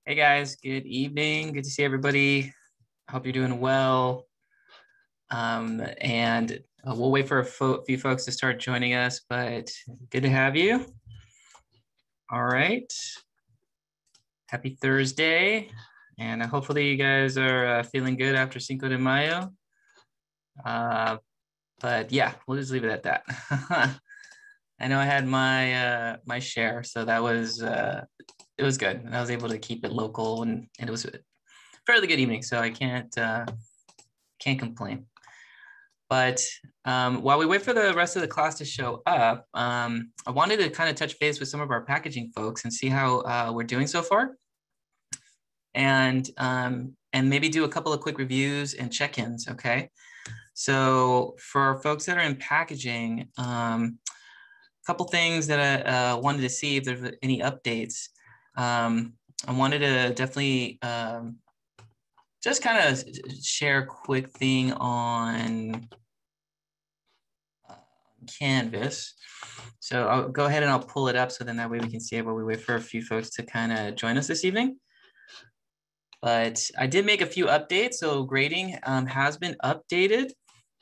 Hey guys, good evening. Good to see everybody. I hope you're doing well. And we'll wait for a few folks to start joining us, but good to have you. All right. Happy Thursday. And hopefully you guys are feeling good after Cinco de Mayo. But yeah, we'll just leave it at that. I know I had my share, so that was it was good. And I was able to keep it local, and it was a fairly good evening, so I can't complain. But while we wait for the rest of the class to show up, I wanted to kind of touch base with some of our packaging folks and see how we're doing so far, and maybe do a couple of quick reviews and check-ins. Okay, so for folks that are in packaging, a couple things that I wanted to see if there's any updates. I wanted to definitely just kind of share a quick thing on Canvas. So I'll go ahead and I'll pull it up so then that way we can see it while we wait for a few folks to kind of join us this evening. But I did make a few updates. So grading has been updated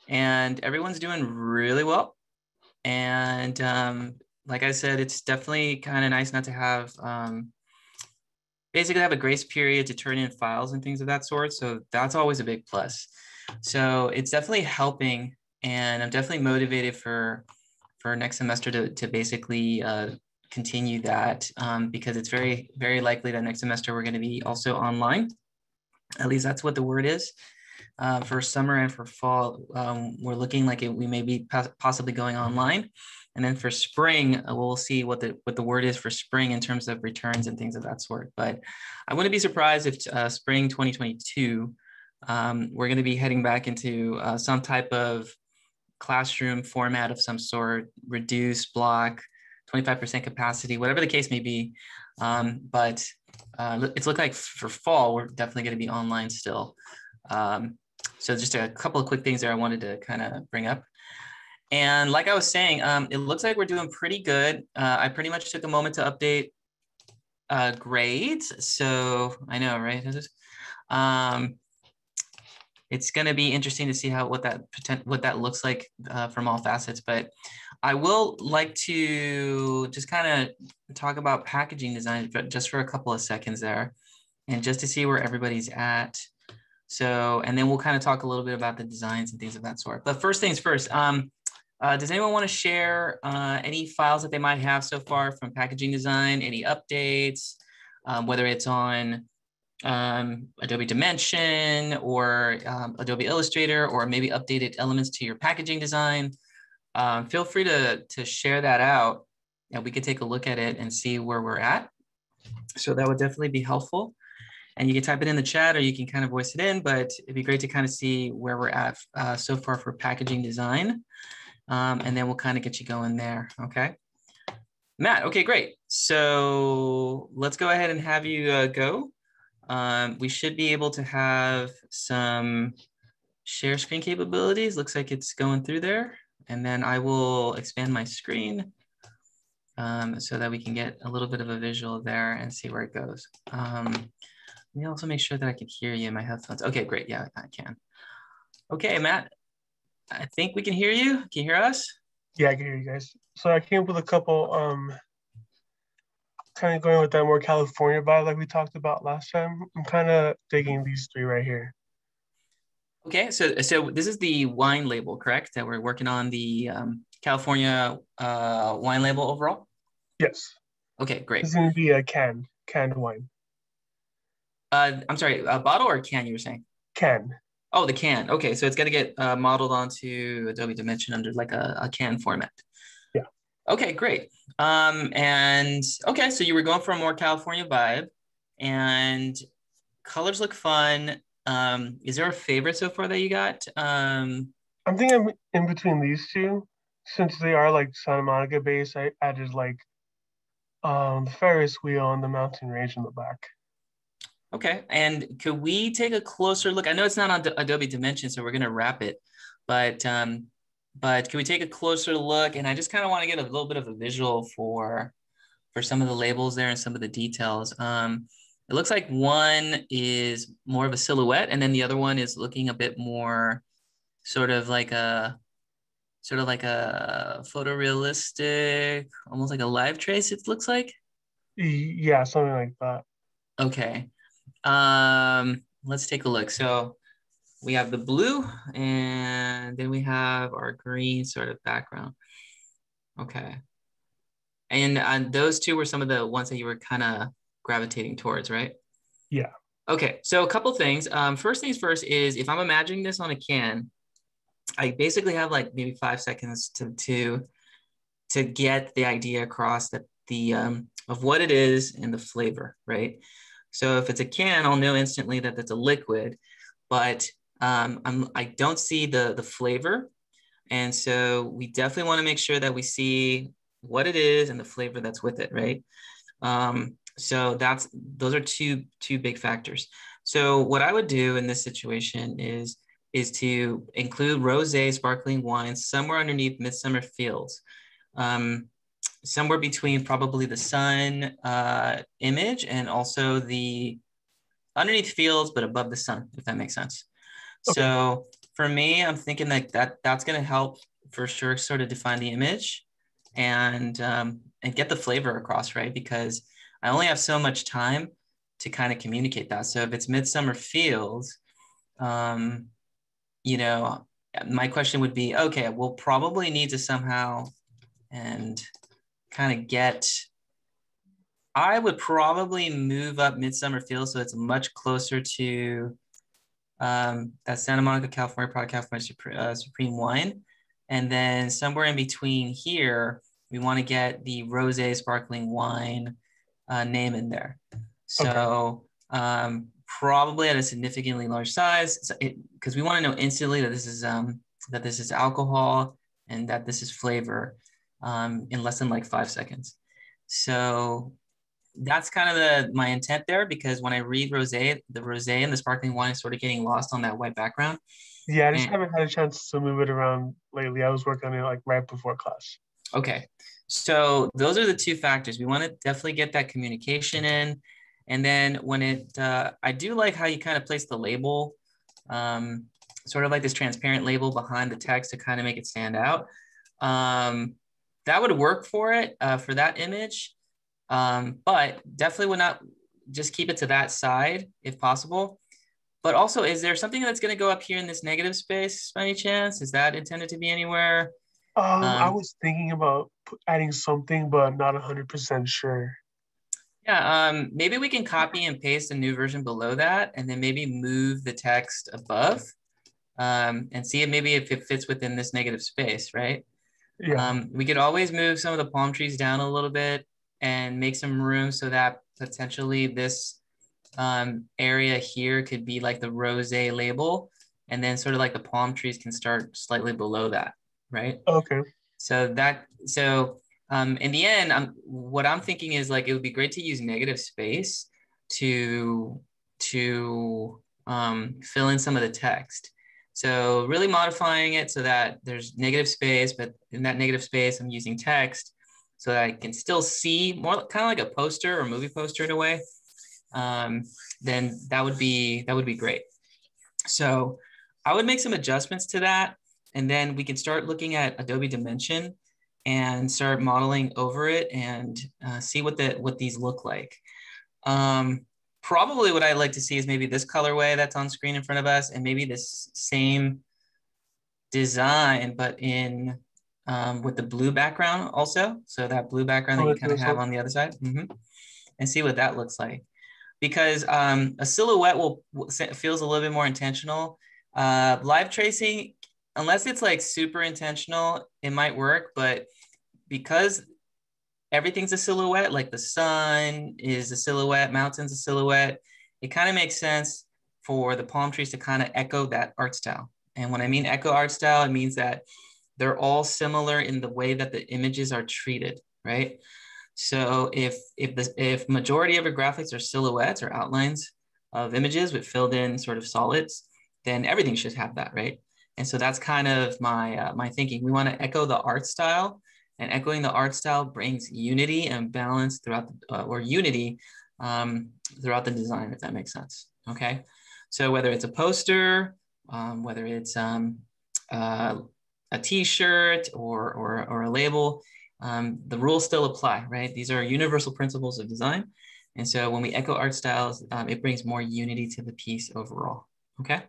and everyone's doing really well. And like I said, it's definitely kind of nice not to have basically have a grace period to turn in files and things of that sort. So that's always a big plus. So it's definitely helping, and I'm definitely motivated for next semester to basically continue that because it's very, very likely that next semester we're going to be also online. At least that's what the word is. For summer and for fall, we're looking like we may be possibly going online. And then for spring, we'll see what the word is for spring in terms of returns and things of that sort. But I wouldn't be surprised if spring 2022, we're going to be heading back into some type of classroom format of some sort, reduced block, 25% capacity, whatever the case may be. But it's looked like for fall, we're definitely going to be online still. So just a couple of quick things there I wanted to kind of bring up. And like I was saying, it looks like we're doing pretty good. I pretty much took a moment to update grades. So I know, right? It's going to be interesting to see what that looks like from all facets. But I will like to just kind of talk about packaging design just for a couple of seconds there, and just to see where everybody's at. So, and then we'll kind of talk a little bit about the designs and things of that sort. But first things first, does anyone want to share any files that they might have so far from packaging design, any updates, whether it's on Adobe Dimension or Adobe Illustrator, or maybe updated elements to your packaging design? Feel free to share that out, and we could take a look at it and see where we're at. So that would definitely be helpful. And you can type it in the chat or you can kind of voice it in, but it'd be great to kind of see where we're at so far for packaging design. And then we'll kind of get you going there, okay? Matt, okay, great. So let's go ahead and have you go. We should be able to have some share screen capabilities. Looks like it's going through there. And then I will expand my screen so that we can get a little bit of a visual there and see where it goes. Let me also make sure that I can hear you in my headphones. Okay, great. Yeah, I can. Okay, Matt, I think we can hear you. Can you hear us? Yeah, I can hear you guys. So I came up with a couple, kind of going with that more California vibe like we talked about last time. I'm kind of digging these three right here. Okay, so this is the wine label, correct? That we're working on the California wine label overall? Yes. Okay, great. This is going to be a canned wine. I'm sorry, a bottle or a can you were saying? Can. Oh, the can. Okay, so it's going to get modeled onto Adobe Dimension under like a can format. Yeah. Okay, great. And okay, so you were going for a more California vibe, and colors look fun. Is there a favorite so far that you got? I'm thinking in between these two, since they are like Santa Monica based. I added like the Ferris wheel and the mountain range in the back. Okay, and could we take a closer look? I know it's not on Adobe Dimension, so we're going to wrap it, but can we take a closer look? And I just kind of want to get a little bit of a visual for some of the labels there and some of the details. It looks like one is more of a silhouette, and then the other one is looking a bit more sort of like a photorealistic, almost like a live trace, it looks like. Yeah, something like that. Okay. Let's take a look. So we have the blue and then we have our green sort of background. Okay. And those two were some of the ones that you were kind of gravitating towards, right? Yeah. Okay, so a couple things. First things first is if I'm imagining this on a can, I basically have like maybe 5 seconds to get the idea across that the of what it is and the flavor, right? So if it's a can, I'll know instantly that it's a liquid, but I don't see the flavor, and so we definitely want to make sure that we see what it is and the flavor that's with it, right? So those are two big factors. So what I would do in this situation is to include rosé sparkling wines somewhere underneath Midsummer Fields, um, somewhere between probably the sun image and also the underneath fields, but above the sun, if that makes sense. Okay. So for me, I'm thinking that's going to help for sure, sort of define the image and get the flavor across, right? Because I only have so much time to kind of communicate that. So if it's Midsummer Fields, um, you know, my question would be, okay, we'll probably need to somehow and kind of get. I would probably move up Midsummer Fields so it's much closer to that Santa Monica, California product, California Supreme wine. And then somewhere in between here, we want to get the rosé sparkling wine name in there. Okay. So probably at a significantly large size, because we want to know instantly that this is alcohol and that this is flavor in less than like 5 seconds. So that's kind of my intent there, because when I read rosé, the rosé and the sparkling wine is sort of getting lost on that white background. Yeah, I just And haven't had a chance to move it around lately. I was working on it like right before class. okay, so those are the two factors. We want to definitely get that communication in, and then when I do like how you kind of place the label, um, sort of like this transparent label behind the text to kind of make it stand out. Um, that would work for it for that image. But definitely would not just keep it to that side if possible. But also, is there something that's going to go up here in this negative space by any chance? Is that intended to be anywhere? I Um, was thinking about adding something, but not 100% sure. yeah, maybe we can copy and paste a new version below that, and then maybe move the text above and see if maybe if it fits within this negative space, right? Yeah. We could always move some of the palm trees down a little bit and make some room so that potentially this area here could be like the rose label, and then sort of like the palm trees can start slightly below that, right? Okay. So in the end, what I'm thinking is like it would be great to use negative space to fill in some of the text. So really modifying it so that there's negative space, but in that negative space, I'm using text so that I can still see more kind of like a poster or movie poster in a way. Um, then that would be great. So I would make some adjustments to that, and then we can start looking at Adobe Dimension and start modeling over it and see what these look like. Um, Probably what I'd like to see is maybe this colorway that's on screen in front of us, and maybe this same design, but in with the blue background also. So that blue background that Oh, you into kind of this have one. on the other side, and see what that looks like. Because a silhouette feels a little bit more intentional. Live tracing, unless it's like super intentional, it might work, but because everything's a silhouette, like the sun is a silhouette, mountains a silhouette, it kind of makes sense for the palm trees to kind of echo that art style. And when I mean echo art style, it means that they're all similar in the way that the images are treated, right? So if majority of your graphics are silhouettes or outlines of images with filled in sort of solids, then everything should have that, right? And so that's kind of my thinking. We want to echo the art style, and echoing the art style brings unity and balance throughout or unity throughout the design, if that makes sense. Okay. So whether it's a poster, whether it's a t-shirt or a label, the rules still apply, right? These are universal principles of design. And so when we echo art styles, it brings more unity to the piece overall. Okay.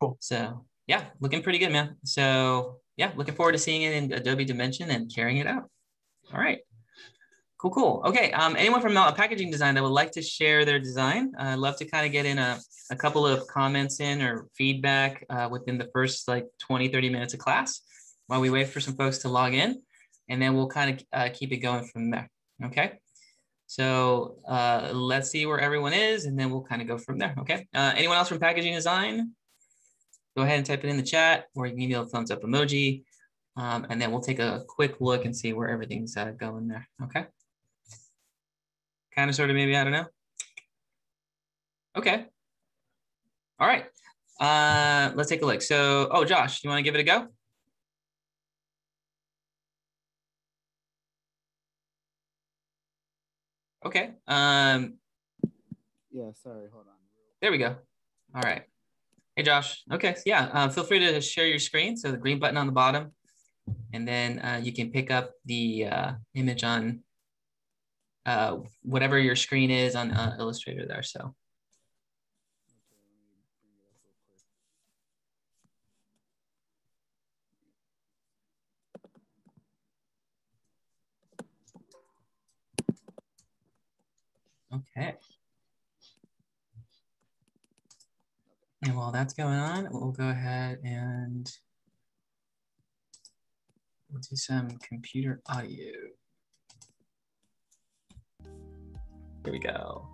Cool. So yeah, looking pretty good, man. So yeah, looking forward to seeing it in Adobe Dimension and carrying it out. All right. Cool, cool. Okay, anyone from packaging design that would like to share their design, I'd love to kind of get in a couple of comments in or feedback within the first like 20, 30 minutes of class while we wait for some folks to log in, and then we'll kind of keep it going from there, okay? So let's see where everyone is, and then we'll kind of go from there, okay? Anyone else from packaging design? Go ahead and type it in the chat, or you can give me a thumbs up emoji, and then we'll take a quick look and see where everything's going there, okay? Kind of, sort of, maybe, I don't know. Okay. All right. Let's take a look. So, oh, Josh, you want to give it a go? Okay. Yeah, sorry, hold on. There we go. All right. Hey, Josh. Okay. So yeah, feel free to share your screen. So the green button on the bottom, and then you can pick up the image on whatever your screen is on Illustrator there. So. Okay. And while that's going on, we'll go ahead and we'll do some computer audio. Here we go.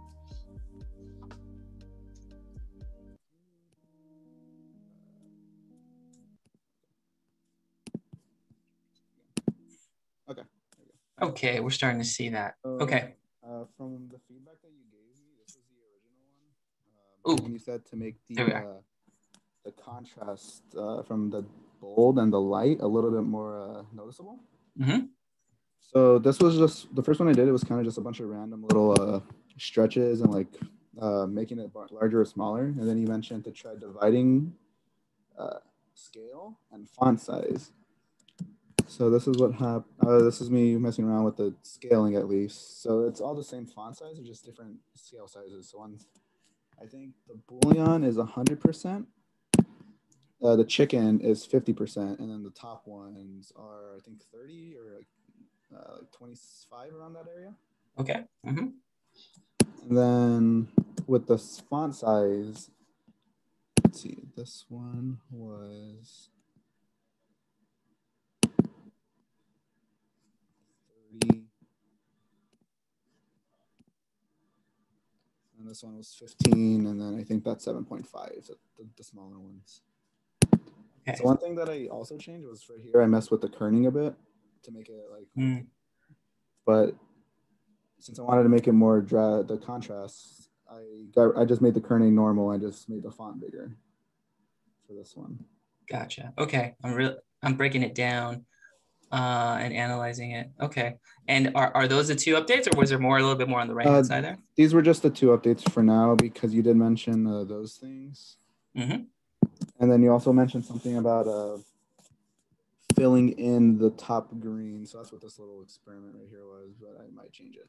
Okay. Okay, we're starting to see that. Okay. From the feedback that you gave me, this was the original one. Ooh. And you said to make the contrast from the bold and the light a little bit more noticeable. Mm-hmm. So this was just the first one I did. It was kind of just a bunch of random little stretches and like making it larger or smaller. And then you mentioned to try dividing scale and font size. So this is what happened. This is me messing around with the scaling at least. So it's all the same font size, or just different scale sizes. So I think the bouillon is 100%. The chicken is 50%, and then the top ones are I think 30 or like 25 around that area. Okay. Mm-hmm. And then with the font size, let's see. This one was 30. And this one was 15, and then I think that's 7.5, so the smaller ones. Okay. So one thing that I also changed was for here, I messed with the kerning a bit to make it like, but since I wanted to make it more the contrast, I just made the kerning normal. I just made the font bigger for this one. Gotcha. Okay, I'm breaking it down and analyzing it. Okay, and are those the two updates, or was there a little bit more on the right hand side there? These were just the two updates for now because you did mention those things. Mm-hmm. And then you also mentioned something about filling in the top green. So that's what this little experiment right here was, but I might change it.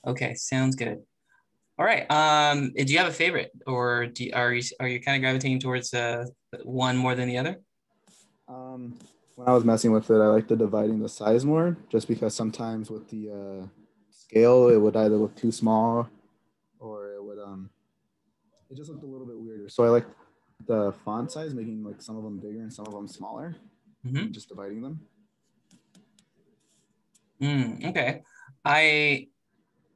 Okay, sounds good. All right. Do you have a favorite, or are you kind of gravitating towards one more than the other? When I was messing with it, I like the dividing the size more, just because sometimes with the scale, it would either look too small, or it just looked a little bit weirder. So I like the font size, making like some of them bigger and some of them smaller, and just dividing them. Okay.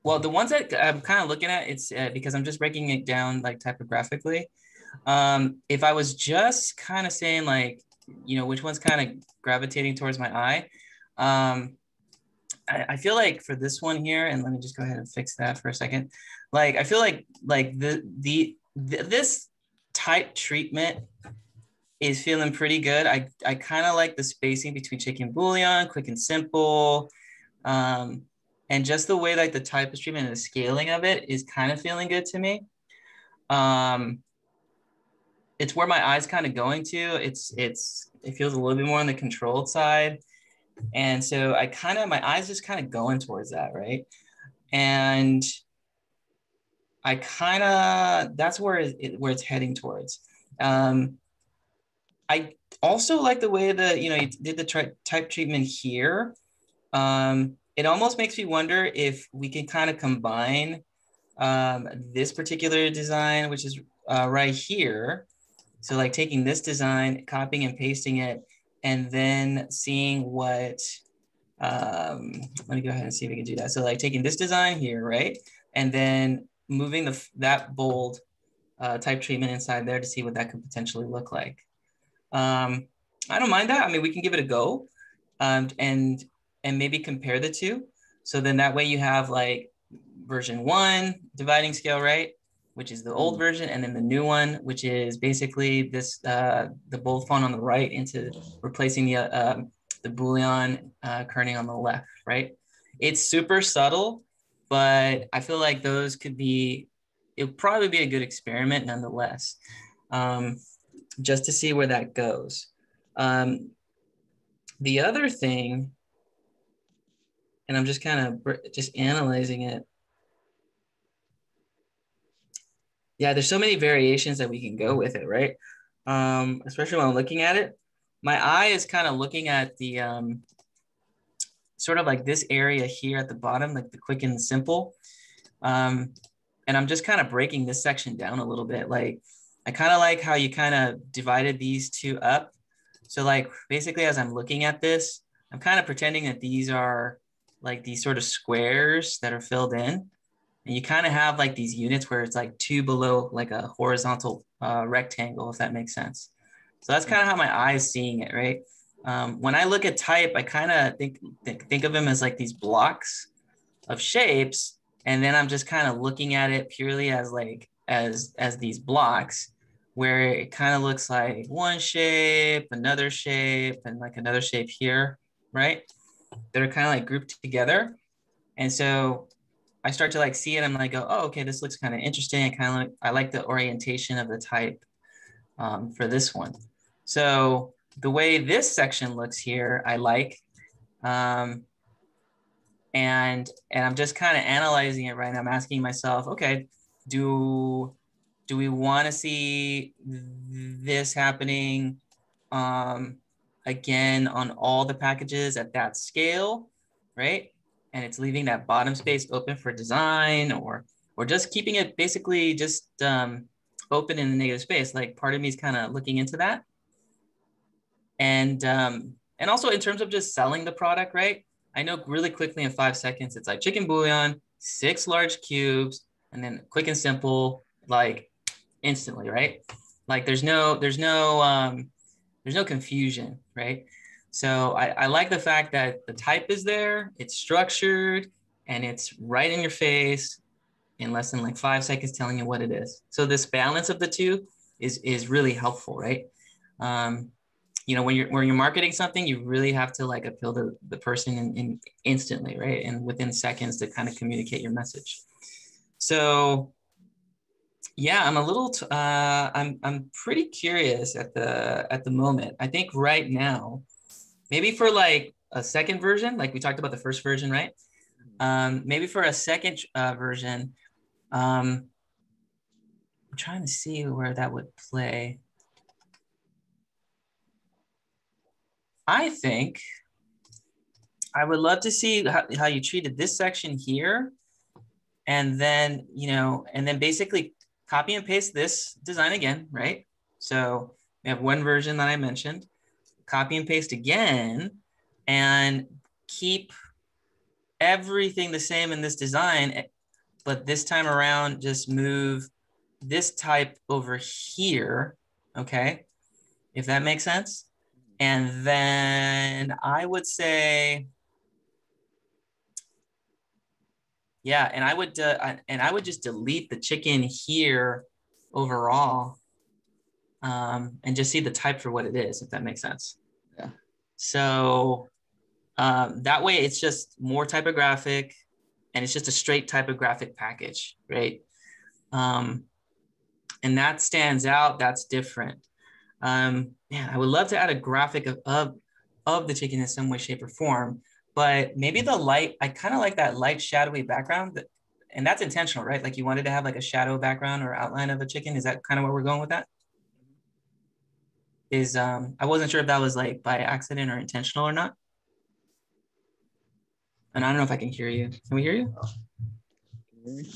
Well, the ones that I'm kind of looking at, it's because I'm just breaking it down like typographically. If I was just kind of saying like, which one's kind of gravitating towards my eye, I feel like for this one here, and let me just go ahead and fix that for a second. Like, I feel like this type treatment is feeling pretty good. I kind of like the spacing between chicken bouillon, quick and simple. And just the way like the type of treatment and the scaling of it is kind of feeling good to me. It's where my eye's kind of going to. It feels a little bit more on the controlled side. And so my eyes just kind of going towards that, right? And that's where it's heading towards. I also like the way that, you did the type treatment here. It almost makes me wonder if we can kind of combine this particular design, which is right here. So like taking this design, copying and pasting it, and then seeing what, let me go ahead and see if we can do that. So like taking this design here, right? And then moving that bold type treatment inside there to see what that could potentially look like. I don't mind that. I mean, we can give it a go, and maybe compare the two. So then that way you have like version 1 dividing scale, right? Which is the old version, and then the new one, which is basically this the bold font on the right into replacing the Boolean kerning on the left, right? It's super subtle, but I feel like those it'll probably be a good experiment nonetheless, just to see where that goes. The other thing, and I'm just kind of just analyzing it. Yeah, there's so many variations that we can go with it, right? Especially when I'm looking at it. My eye is kind of looking at the sort of like this area here at the bottom, like the quick and simple. And I'm just kind of breaking this section down a little bit. Like, I kind of like how you kind of divided these two up. So like basically as I'm looking at this, I'm kind of pretending that these are like these sort of squares that are filled in. And you kind of have like these units where it's like two below like a horizontal rectangle, if that makes sense. So that's kind of how my eye is seeing it, right? When I look at type, I kind of think of them as like these blocks of shapes. And then I'm just kind of looking at it purely as like, as these blocks, where it kind of looks like one shape, another shape, and like another shape here, right? That are kind of like grouped together. And so I start to like see it. I'm like, oh, okay, this looks kind of interesting. I like the orientation of the type for this one. So the way this section looks here, I like, and I'm just kind of analyzing it right now. I'm asking myself, okay, do we want to see this happening again on all the packages at that scale, right? And it's leaving that bottom space open for design, or just keeping it basically just open in the negative space. Like, part of me is kind of looking into that. And also in terms of just selling the product, right? I know really quickly in 5 seconds, it's like chicken bouillon, 6 large cubes, and then quick and simple, like instantly, right? Like there's no confusion, right? So I like the fact that the type is there, it's structured, and it's right in your face in less than like 5 seconds telling you what it is. So this balance of the two is really helpful, right? When you're marketing something, you really have to like appeal to the person in instantly, right? And within seconds to kind of communicate your message. So yeah, I'm pretty curious at the moment. I think right now, maybe for like a second version, like we talked about the first version, right? Maybe for a second version, I'm trying to see where that would play. I think I would love to see how you treated this section here, and then basically copy and paste this design again, right? So we have one version that I mentioned, copy and paste again, and keep everything the same in this design, but this time around, just move this type over here, okay? If that makes sense. And then I would say, yeah, and I would just delete the chicken here overall, and just see the type for what it is, if that makes sense. Yeah. So that way it's just more typographic. and it's just a straight typographic package, right? And that stands out. That's different. Man, I would love to add a graphic of the chicken in some way, shape, or form, but maybe the light, I kind of like that light shadowy background, and that's intentional, right? Like you wanted to have like a shadow background or outline of a chicken. Is that kind of where we're going with that? I wasn't sure if that was like by accident or intentional or not. And I don't know if I can hear you. Can we hear you? Can you hear me?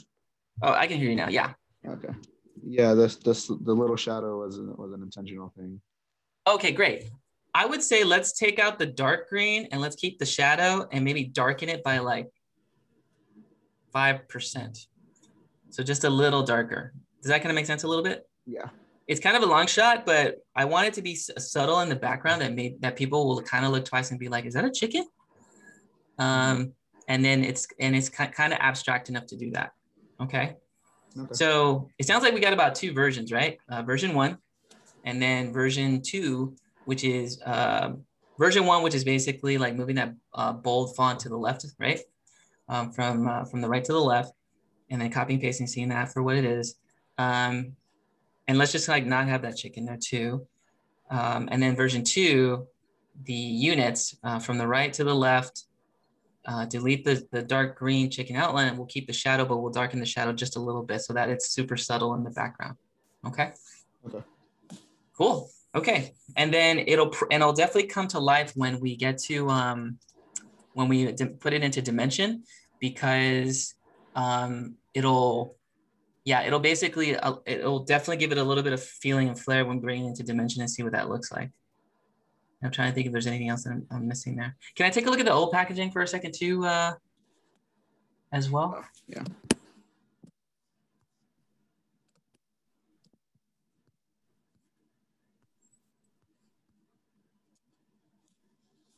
Oh, I can hear you now. Yeah. Okay. Yeah, the little shadow was an intentional thing. Okay, great. I would say let's take out the dark green and let's keep the shadow and maybe darken it by like 5%. So just a little darker. Does that kind of make sense a little bit? Yeah. It's kind of a long shot, but I want it to be subtle in the background that people will kind of look twice and be like, is that a chicken? And then it's kind of abstract enough to do that. Okay. So it sounds like we got about 2 versions, right? Version 1, and then version 2, which is version 1, which is basically like moving that bold font to the left, right? From the right to the left, and then copying, pasting, seeing that for what it is. And let's just like not have that chicken there too. And then version 2, the units from the right to the left, delete the dark green chicken outline, and we'll keep the shadow, but we'll darken the shadow just a little bit so that it's super subtle in the background. Okay. Okay. Cool. Okay. And then it'll definitely come to life when we get to when we put it into dimension, because it'll basically it'll definitely give it a little bit of feeling and flair when bringing it into dimension and see what that looks like. I'm trying to think if there's anything else that I'm missing there. Can I take a look at the old packaging for a second too, as well? Yeah.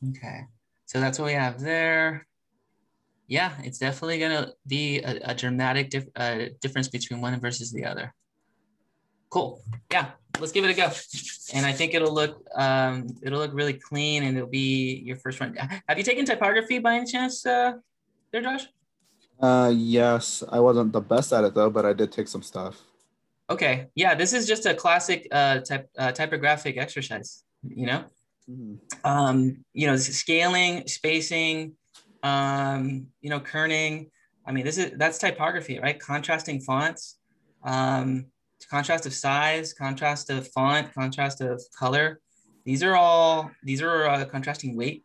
Okay, so that's what we have there. Yeah, it's definitely gonna be a dramatic difference between one versus the other. Cool. Yeah, let's give it a go. And I think it'll look really clean, and it'll be your first one. Have you taken typography by any chance, there, Josh? Yes, I wasn't the best at it though, but I did take some stuff. Okay. Yeah, this is just a classic typographic exercise, you know? You know, scaling, spacing, you know, kerning. I mean, that's typography, right? Contrasting fonts, contrast of size, contrast of font, contrast of color. These are contrasting weight,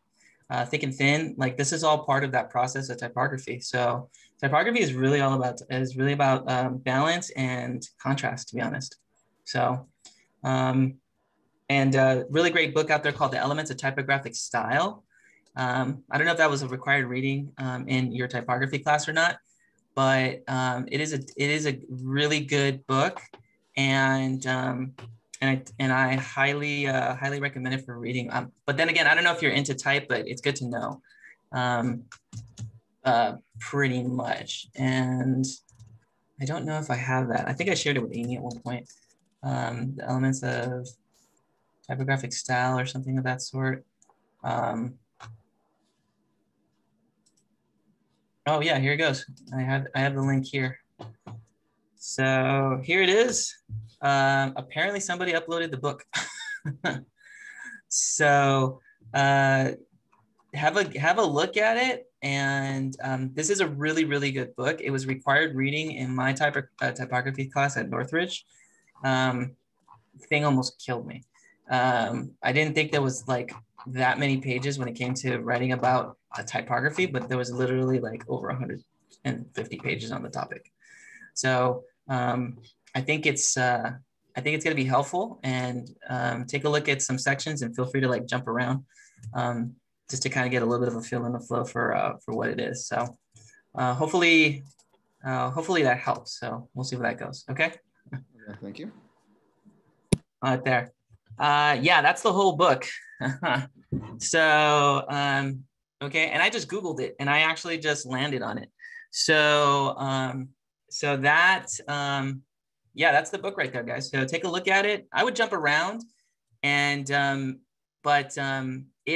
thick and thin. Like this is all part of that process of typography. So typography is really about balance and contrast, to be honest. So, and a really great book out there called The Elements of Typographic Style. I don't know if that was a required reading in your typography class or not, but it is a really good book, and I highly recommend it for reading. But then again, I don't know if you're into type, but it's good to know, pretty much. And I don't know if I have that. I think I shared it with Amy at one point. The elements of typographic style or something of that sort. Oh yeah, here it goes. I have the link here. So here it is. Apparently somebody uploaded the book. So have a look at it. And this is a really, really good book. It was required reading in my typography class at Northridge. Thing almost killed me. I didn't think there was like that many pages when it came to writing about typography, but there was literally like over 150 pages on the topic. So I think it's going to be helpful, and take a look at some sections and feel free to like jump around just to kind of get a little bit of a feel and a flow for what it is. So hopefully that helps. So we'll see where that goes. Okay. Okay, thank you. There. Yeah, that's the whole book. So, okay. And I just Googled it and I actually just landed on it. So, yeah, that's the book right there, guys. So take a look at it. I would jump around, and, but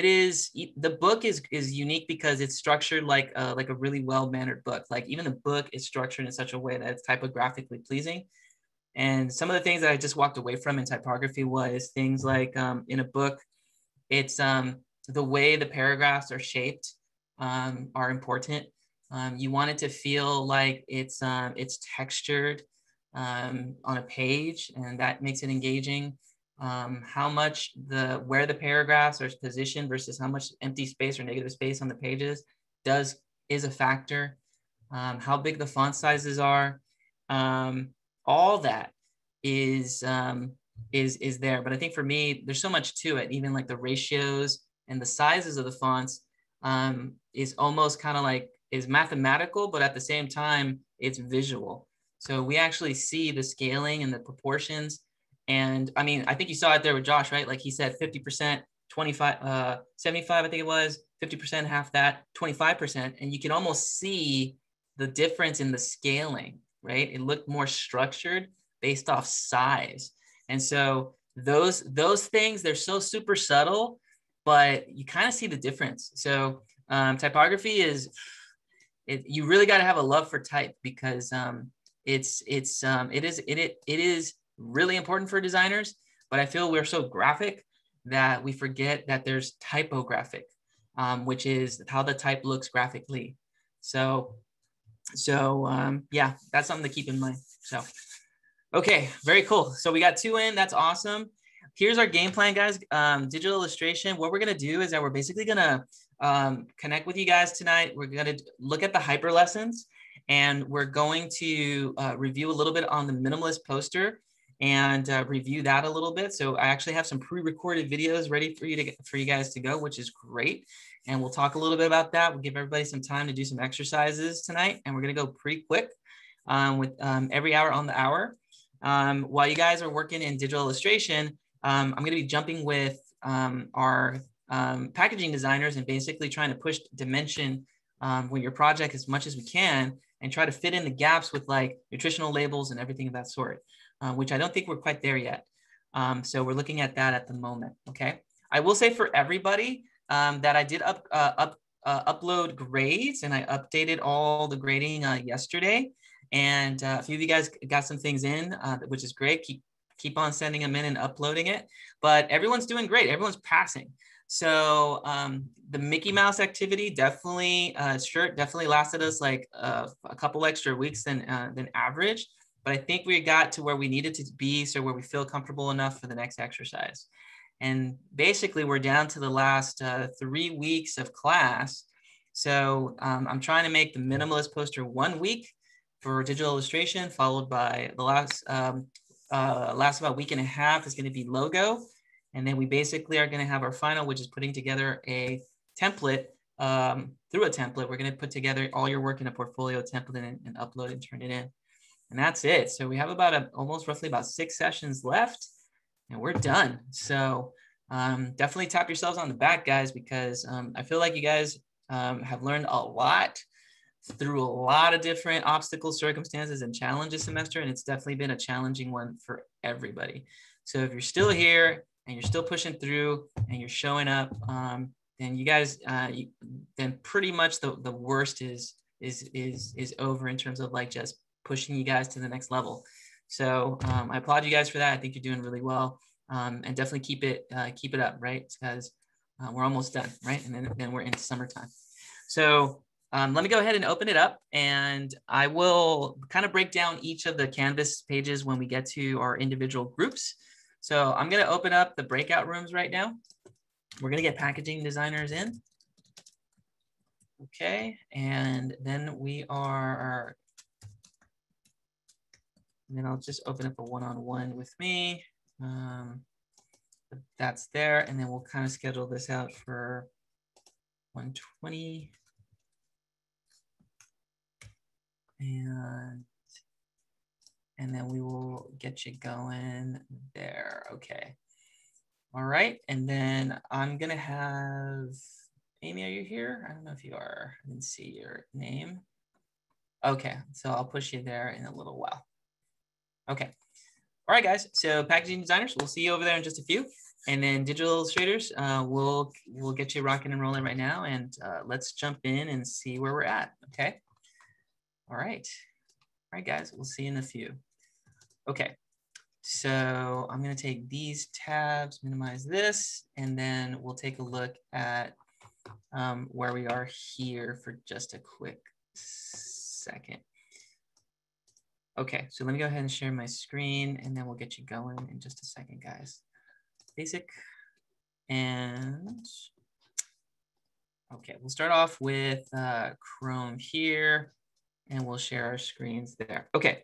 the book is unique because it's structured like a really well-mannered book. Like even the book is structured in such a way that it's typographically pleasing. And some of the things that I just walked away from in typography was things like in a book, it's the way the paragraphs are shaped are important. You want it to feel like it's textured on a page, and that makes it engaging. How much where the paragraphs are positioned versus how much empty space or negative space on the pages is a factor. How big the font sizes are, all that is there. But I think for me, there's so much to it. Even like the ratios and the sizes of the fonts is almost kind of like is mathematical, but at the same time, it's visual. So we actually see the scaling and the proportions. And I mean, I think you saw it there with Josh, right? Like he said, 50%, 25, 75, I think it was, 50%, half that, 25%. And you can almost see the difference in the scaling, right? It looked more structured based off size. And so those things, they're so super subtle, but you kind of see the difference. So typography you really got to have a love for type, because it is really important for designers, but I feel we're so graphic that we forget that there's typographic, which is how the type looks graphically. So yeah, that's something to keep in mind. So, okay, very cool. So we got 2 in, that's awesome. Here's our game plan, guys. Digital illustration, what we're gonna do is that we're basically gonna connect with you guys tonight. We're gonna look at the hyper lessons, and we're going to review a little bit on the minimalist poster and review that a little bit. So I actually have some pre-recorded videos ready for you guys to go, which is great. And we'll talk a little bit about that. We'll give everybody some time to do some exercises tonight, and we're gonna go pretty quick with every hour on the hour. While you guys are working in digital illustration, I'm gonna be jumping with our packaging designers and basically trying to push dimension with your project as much as we can, and try to fit in the gaps with like nutritional labels and everything of that sort, which I don't think we're quite there yet. So we're looking at that at the moment. Okay. I will say for everybody that I did upload grades, and I updated all the grading yesterday. And a few of you guys got some things in, which is great. Keep on sending them in and uploading it. But everyone's doing great. Everyone's passing. So the Mickey Mouse activity definitely lasted us like a couple extra weeks than average. But I think we got to where we needed to be, so where we feel comfortable enough for the next exercise. And basically, we're down to the last 3 weeks of class. So I'm trying to make the minimalist poster 1 week for digital illustration, followed by the last about week and a half is going to be logo. And then we basically are going to have our final, which is putting together a template. Through a template, we're going to put together all your work in a portfolio template and upload and turn it in. And that's it. So we have about roughly about 6 sessions left, and we're done. So definitely tap yourselves on the back, guys, because I feel like you guys have learned a lot through a lot of different obstacles, circumstances, and challenges semester. And it's definitely been a challenging one for everybody. So if you're still here and you're still pushing through and you're showing up, then you guys, then pretty much the worst is over in terms of like just pushing you guys to the next level. So I applaud you guys for that. I think you're doing really well, and definitely keep it up, right? Because we're almost done, right? And then we're into summertime. So let me go ahead and open it up, and I will kind of break down each of the Canvas pages when we get to our individual groups. So I'm going to open up the breakout rooms right now. We're going to get packaging designers in. Okay, and then and then I'll just open up a one-on-one with me. That's there, and then we'll kind of schedule this out for 1:20. And then we will get you going there. Okay. All right. And then I'm going to have Amy, are you here? I don't know if you are. I didn't see your name. Okay. So I'll push you there in a little while. Okay. All right, guys. So packaging designers, we'll see you over there in just a few. And then digital illustrators, we'll get you rocking and rolling right now, and let's jump in and see where we're at. Okay. All right, guys. We'll see you in a few. Okay. So I'm going to take these tabs, minimize this, and then we'll take a look at where we are here for just a quick second. Okay, so let me go ahead and share my screen, and then we'll get you going in just a second, guys. Basic. And okay, we'll start off with Chrome here, and we'll share our screens there. Okay,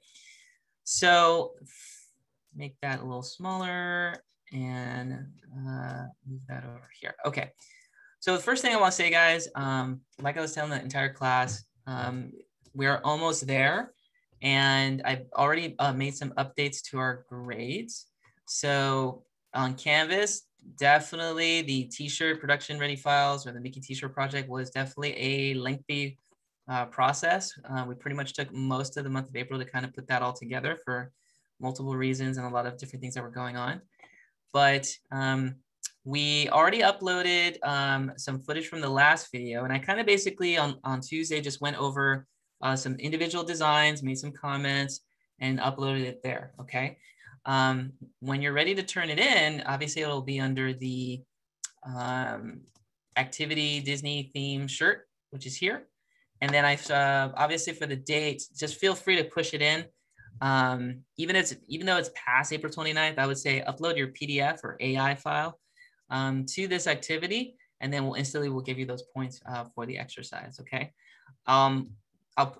so make that a little smaller and move that over here. Okay, so the first thing I want to say, guys, like I was telling the entire class, we're almost there, and I've already made some updates to our grades. So on Canvas, definitely the t-shirt production ready files, or the Mickey t-shirt project, was definitely a lengthy process. We pretty much took most of the month of April to kind of put that all together for multiple reasons and a lot of different things that were going on. But we already uploaded some footage from the last video, and I kind of basically on Tuesday just went over some individual designs, made some comments, and uploaded it there. Okay. When you're ready to turn it in, obviously it'll be under the activity Disney theme shirt, which is here. And then I've obviously for the dates, just feel free to push it in. Even though it's past April 29th, I would say upload your PDF or AI file to this activity, and then we'll give you those points for the exercise. Okay.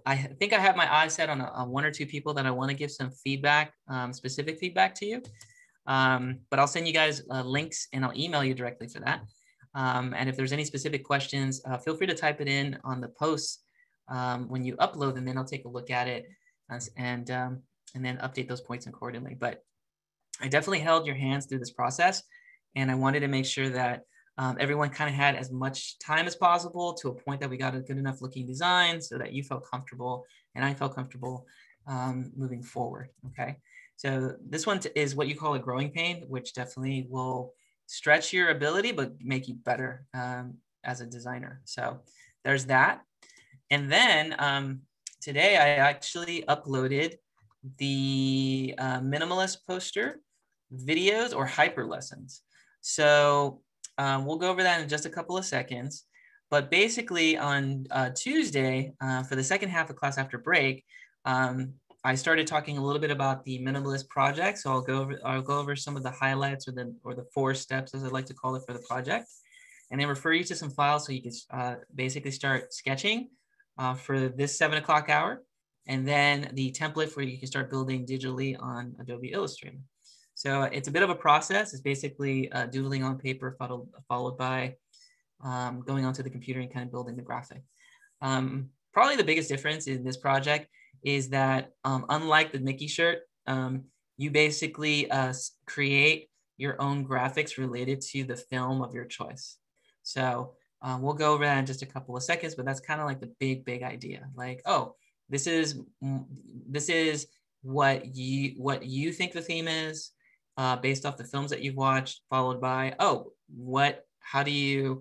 I think I have my eyes set on one or two people that I want to give some feedback, specific feedback to you. But I'll send you guys links, and I'll email you directly for that. And if there's any specific questions, feel free to type it in on the posts when you upload them. Then I'll take a look at it and then update those points accordingly. But I definitely held your hands through this process, and I wanted to make sure that everyone kind of had as much time as possible to a point that we got a good enough looking design so that you felt comfortable and I felt comfortable moving forward. Okay. So this one is what you call a growing pain, which definitely will stretch your ability, but make you better as a designer. So there's that. And then today I actually uploaded the minimalist poster videos or hyper lessons. So we'll go over that in just a couple of seconds. But basically on Tuesday, for the second half of class after break, I started talking a little bit about the minimalist project. So I'll go over some of the highlights or the 4 steps, as I like to call it, for the project, and then refer you to some files so you can basically start sketching for this 7 o'clock hour, and then the template where you can start building digitally on Adobe Illustrator. So it's a bit of a process. It's basically doodling on paper followed by going onto the computer and kind of building the graphic. Probably the biggest difference in this project is that unlike the Mickey shirt, you basically create your own graphics related to the film of your choice. So we'll go over that in just a couple of seconds, but that's kind of like the big idea. Like, oh, this is what you think the theme is based off the films that you've watched, followed by, oh, what are the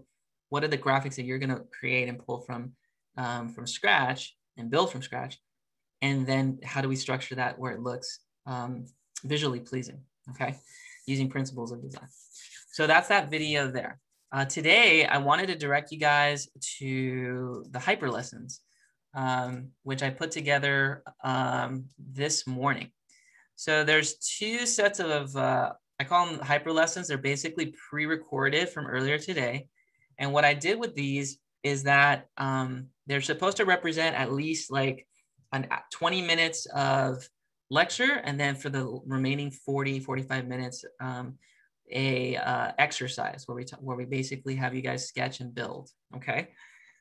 graphics that you're going to create and pull from scratch and build from scratch, and then how do we structure that where it looks visually pleasing, okay, using principles of design. So that's that video there. Today, I wanted to direct you guys to the hyper lessons, which I put together this morning. So there's 2 sets of, I call them hyper lessons. They're basically pre-recorded from earlier today. And what I did with these is that they're supposed to represent at least like 20 minutes of lecture, and then for the remaining 45 minutes, exercise where we basically have you guys sketch and build. Okay.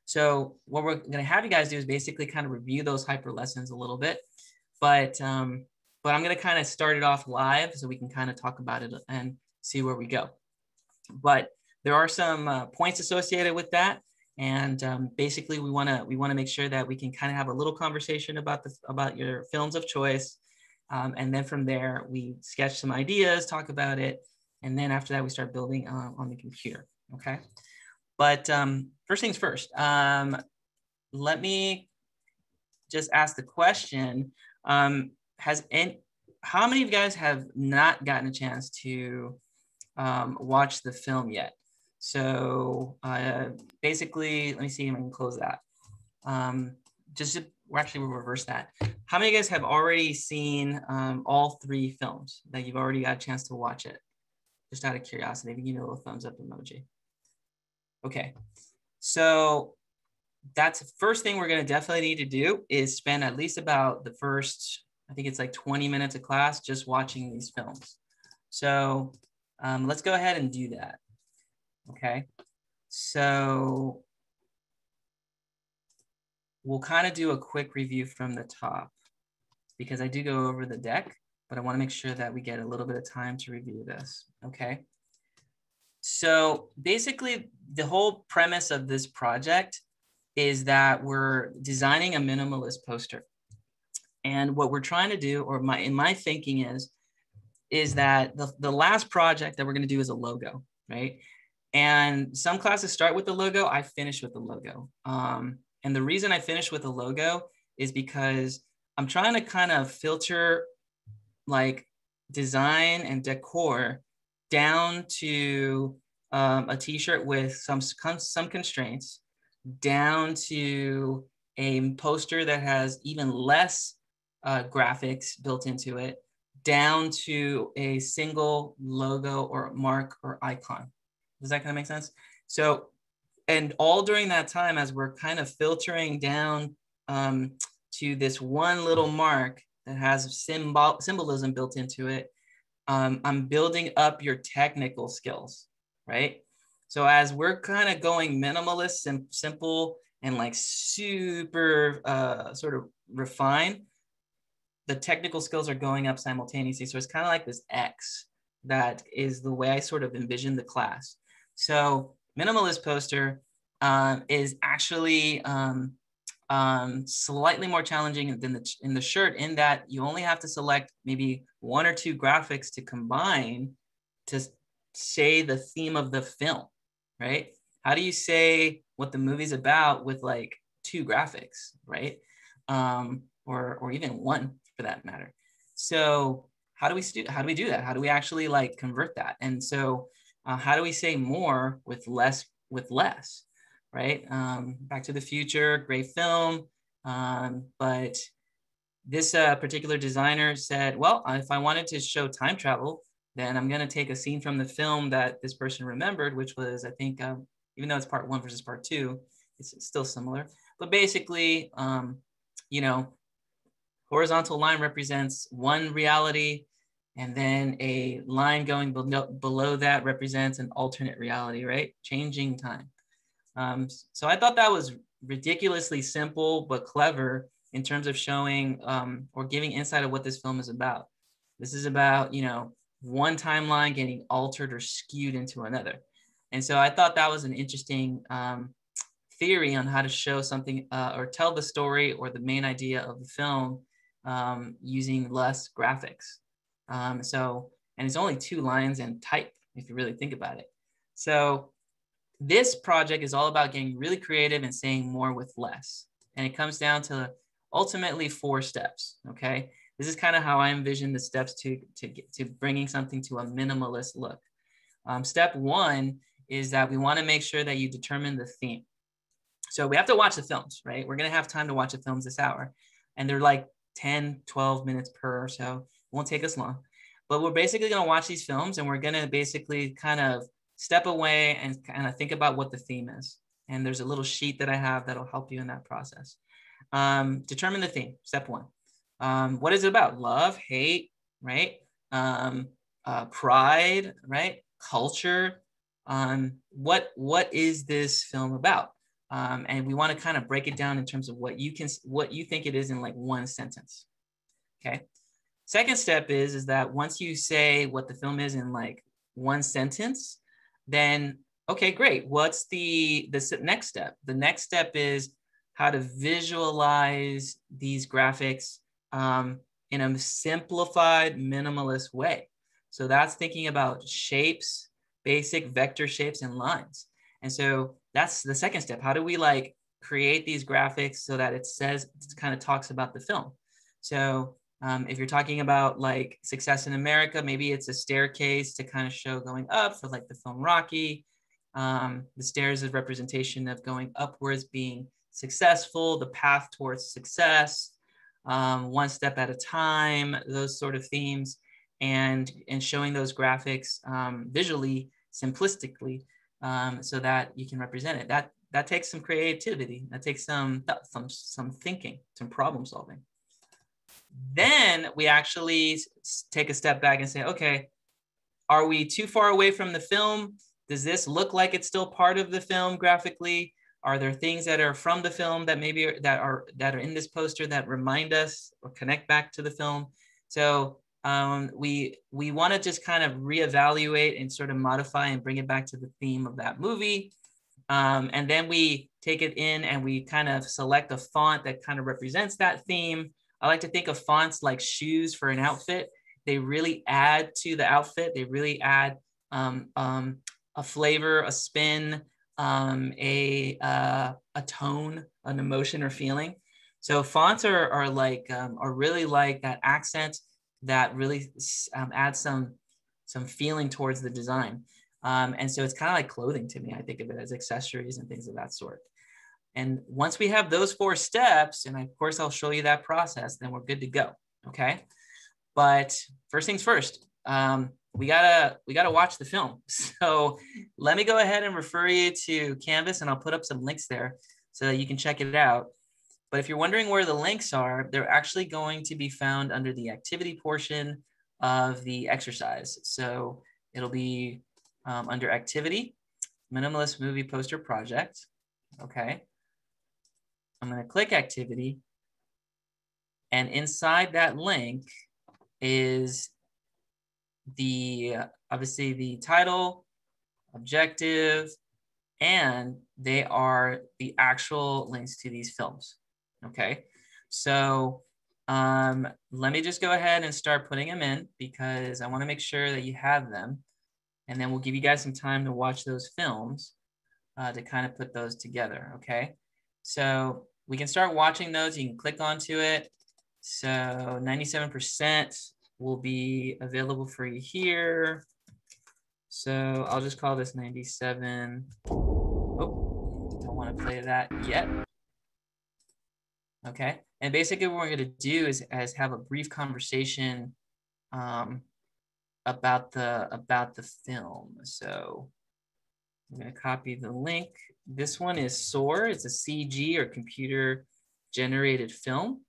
So what we're going to have you guys do is basically kind of review those hyper lessons a little bit, but I'm going to kind of start it off live so we can kind of talk about it and see where we go. But there are some points associated with that, and basically we want to make sure that we can kind of have a little conversation about your films of choice, and then from there we sketch some ideas, talk about it, And then after that, we start building on the computer, okay? But first things first, let me just ask the question, how many of you guys have not gotten a chance to watch the film yet? So basically, let me see if I can close that. We'll reverse that. How many of you guys have already seen all 3 films, that you've already got a chance to watch it? Just out of curiosity, give me a little thumbs up emoji. Okay, so that's the first thing we're gonna definitely need to do is spend at least about the first, I think it's like 20 minutes of class just watching these films. So let's go ahead and do that, okay? So we'll kind of do a quick review from the top because I do go over the deck, but I want to make sure that we get a little bit of time to review this, okay? So basically, the whole premise of this project is that we're designing a minimalist poster. And what we're trying to do, or in my thinking is that the last project that we're going to do is a logo, right? And some classes start with the logo. I finish with the logo. And the reason I finish with a logo is because I'm trying to kind of filter like design and decor down to a t-shirt with some constraints, down to a poster that has even less graphics built into it, down to a single logo or mark or icon. Does that kind of make sense? So, and all during that time, as we're kind of filtering down to this one little mark that has symbolism built into it, I'm building up your technical skills, right? So as we're kind of going minimalist, simple, and like super sort of refined, the technical skills are going up simultaneously. So it's kind of like this X that is the way I sort of envision the class. So minimalist poster is actually slightly more challenging than in the shirt, in that you only have to select maybe 1 or 2 graphics to combine to say the theme of the film, right? How do you say what the movie's about with like 2 graphics, right? Or even 1 for that matter. So how do we do that? How do we actually like convert that? And so how do we say more with less, right? Back to the Future, great film. But this particular designer said, well, if I wanted to show time travel, then I'm going to take a scene from the film that this person remembered, which was, I think, even though it's part 1 versus part 2, it's still similar. But basically, you know, horizontal line represents one reality, and then a line going below that represents an alternate reality, right? Changing time. So I thought that was ridiculously simple but clever in terms of showing or giving insight of what this film is about. This is about, you know, one timeline getting altered or skewed into another. And so I thought that was an interesting theory on how to show something or tell the story or the main idea of the film using less graphics. And it's only 2 lines and type, if you really think about it. So this project is all about getting really creative and saying more with less. And it comes down to ultimately 4 steps, okay? This is kind of how I envision the steps to bringing something to a minimalist look. Step 1 is that we want to make sure that you determine the theme. So we have to watch the films, right? We're going to have time to watch the films this hour. And they're like 10, 12 minutes per or so. It won't take us long. But we're basically going to watch these films, and we're going to basically kind of step away and kind of think about what the theme is. And there's a little sheet that I have that'll help you in that process. Determine the theme, step 1. What is it about? Love, hate, right? Pride, right? Culture. What is this film about? And we want to kind of break it down in terms of what you think it is in like 1 sentence. Okay. Second step is that once you say what the film is in like 1 sentence, then okay, great. What's the next step? The next step is how to visualize these graphics in a simplified, minimalist way. So that's thinking about shapes, basic vector shapes and lines. And so that's the second step. How do we like create these graphics so that it says, it kind of talks about the film? So if you're talking about like Success in America, maybe it's a staircase to kind of show going up for like the film Rocky. The stairs is representation of going upwards, being successful, the path towards success, one step at a time, those sort of themes, and showing those graphics visually, simplistically, so that you can represent it. That takes some creativity. That takes some thinking, some problem solving. Then we actually take a step back and say, okay, are we too far away from the film? Does this look like it's still part of the film graphically? Are there things that are from the film that maybe that are in this poster that remind us or connect back to the film? So we want to just kind of reevaluate and sort of modify and bring it back to the theme of that movie. And then we take it in and we kind of select a font that kind of represents that theme. I like to think of fonts like shoes for an outfit. They really add to the outfit. They really add a flavor, a spin, a tone, an emotion or feeling. So fonts are like are really like that accent that really adds some feeling towards the design. And so it's kind of like clothing to me. I think of it as accessories and things of that sort. And once we have those 4 steps, and of course I'll show you that process, then we're good to go. Okay. But first things first, we gotta watch the film. So let me go ahead and refer you to Canvas, and I'll put up some links there so that you can check it out. But if you're wondering where the links are, they're actually going to be found under the activity portion of the exercise. So it'll be under activity, minimalist movie poster project. Okay. I'm going to click activity, and inside that link is obviously the title, objective, and they are the actual links to these films. Okay, so let me just go ahead and start putting them in because I want to make sure that you have them, and then we'll give you guys some time to watch those films to kind of put those together. Okay, so we can start watching those. You can click onto it. So 97% will be available for you here. So I'll just call this 97. Oh, don't want to play that yet. Okay, and basically what we're going to do is have a brief conversation about the film. So I'm going to copy the link. This one is SOAR. It's a CG or computer generated film.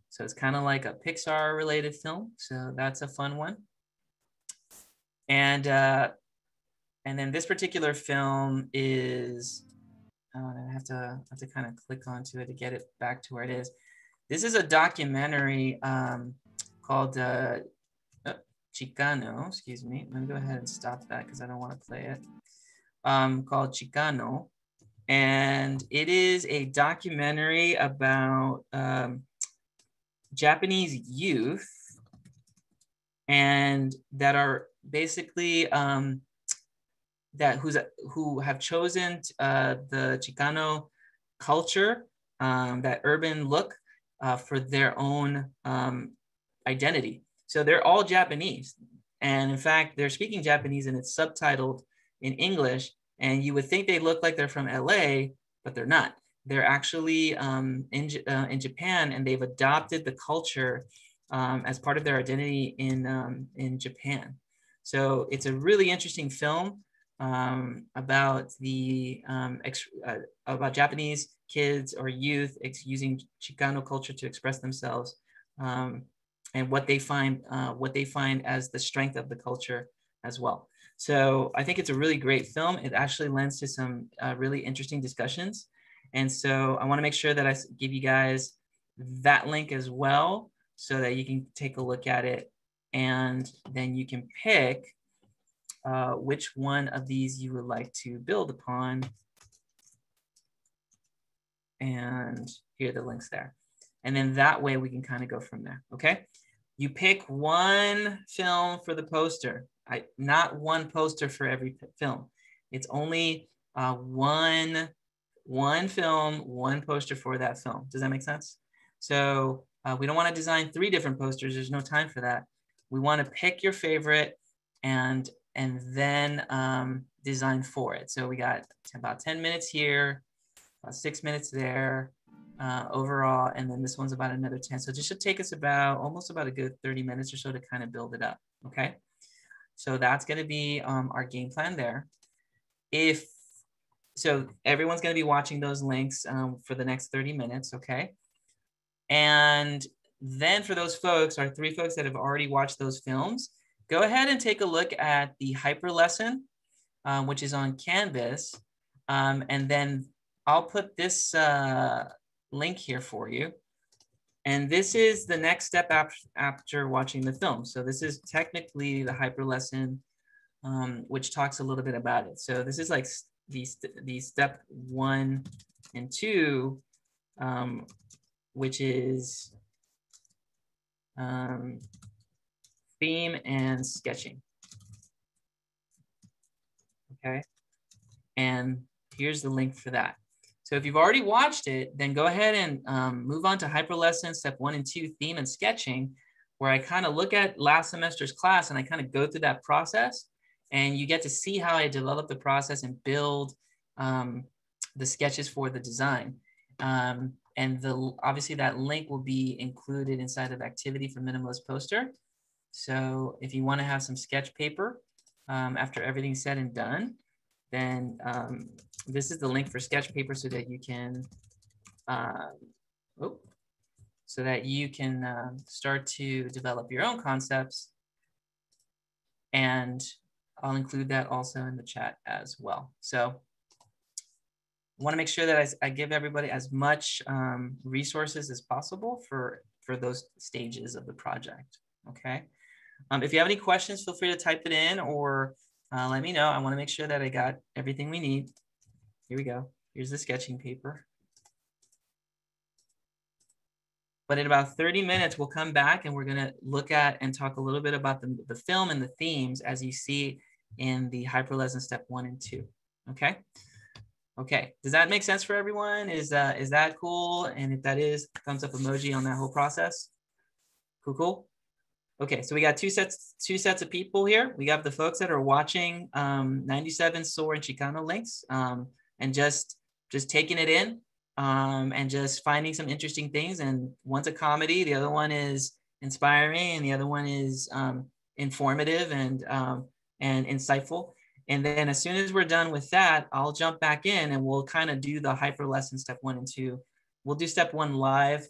So it's kind of like a Pixar related film. So that's a fun one. And then this particular film is, I have to kind of click onto it to get it back to where it is. This is a documentary called Chicano, excuse me. Let me go ahead and stop that because I don't want to play it. Called Chicano. And it is a documentary about Japanese youth and that are basically who have chosen the Chicano culture, that urban look for their own identity. So they're all Japanese. And in fact, they're speaking Japanese and it's subtitled in English. And you would think they look like they're from LA, but they're not. They're actually in Japan, and they've adopted the culture as part of their identity in Japan. So it's a really interesting film about about Japanese kids or youth using Chicano culture to express themselves, and what they find as the strength of the culture as well. So I think it's a really great film. It actually lends to some really interesting discussions. And so I want to make sure that I give you guys that link as well so that you can take a look at it. And then you can pick which one of these you would like to build upon. And here are the links there. And then that way we can kind of go from there. Okay. You pick one film for the poster. Not one poster for every film. It's only one film, one poster for that film. Does that make sense? So we don't want to design 3 different posters. There's no time for that. We want to pick your favorite and then design for it. So we got about 10 minutes here, about 6 minutes there overall, and then this one's about another 10. So this should take us almost about a good 30 minutes or so to kind of build it up, okay? So that's gonna be our game plan there. So everyone's gonna be watching those links for the next 30 minutes, okay? And then for those folks, our 3 folks that have already watched those films, go ahead and take a look at the hyper lesson, which is on Canvas. And then I'll put this link here for you. And this is the next step after watching the film. So this is technically the hyper lesson, which talks a little bit about it. So this is like the step 1 and 2, which is theme and sketching. Okay, and here's the link for that. So if you've already watched it, then go ahead and move on to hyper lesson step 1 and 2, theme and sketching, where I kind of look at last semester's class and I kind of go through that process, and you get to see how I develop the process and build the sketches for the design. And obviously that link will be included inside of activity for Minimalist Poster. So if you want to have some sketch paper after everything's said and done, then this is the link for sketch paper so that you can start to develop your own concepts. And I'll include that also in the chat as well. So I want to make sure that I give everybody as much resources as possible for those stages of the project. Okay. If you have any questions, feel free to type it in or let me know. I want to make sure that I got everything we need. Here we go. Here's the sketching paper. But in about 30 minutes, we'll come back and we're going to look at and talk a little bit about the film and the themes as you see in the hyper lesson step 1 and 2. Okay. Okay. Does that make sense for everyone? Is that cool? And if that is, thumbs up emoji on that whole process. Cool, cool. Okay, so we got two sets of people here. We got the folks that are watching 97 SOAR and Chicano links and just taking it in and just finding some interesting things. And one's a comedy, the other one is inspiring, and the other one is informative and insightful. And then as soon as we're done with that, I'll jump back in and we'll kind of do the hyper lesson step 1 and 2. We'll do step 1 live.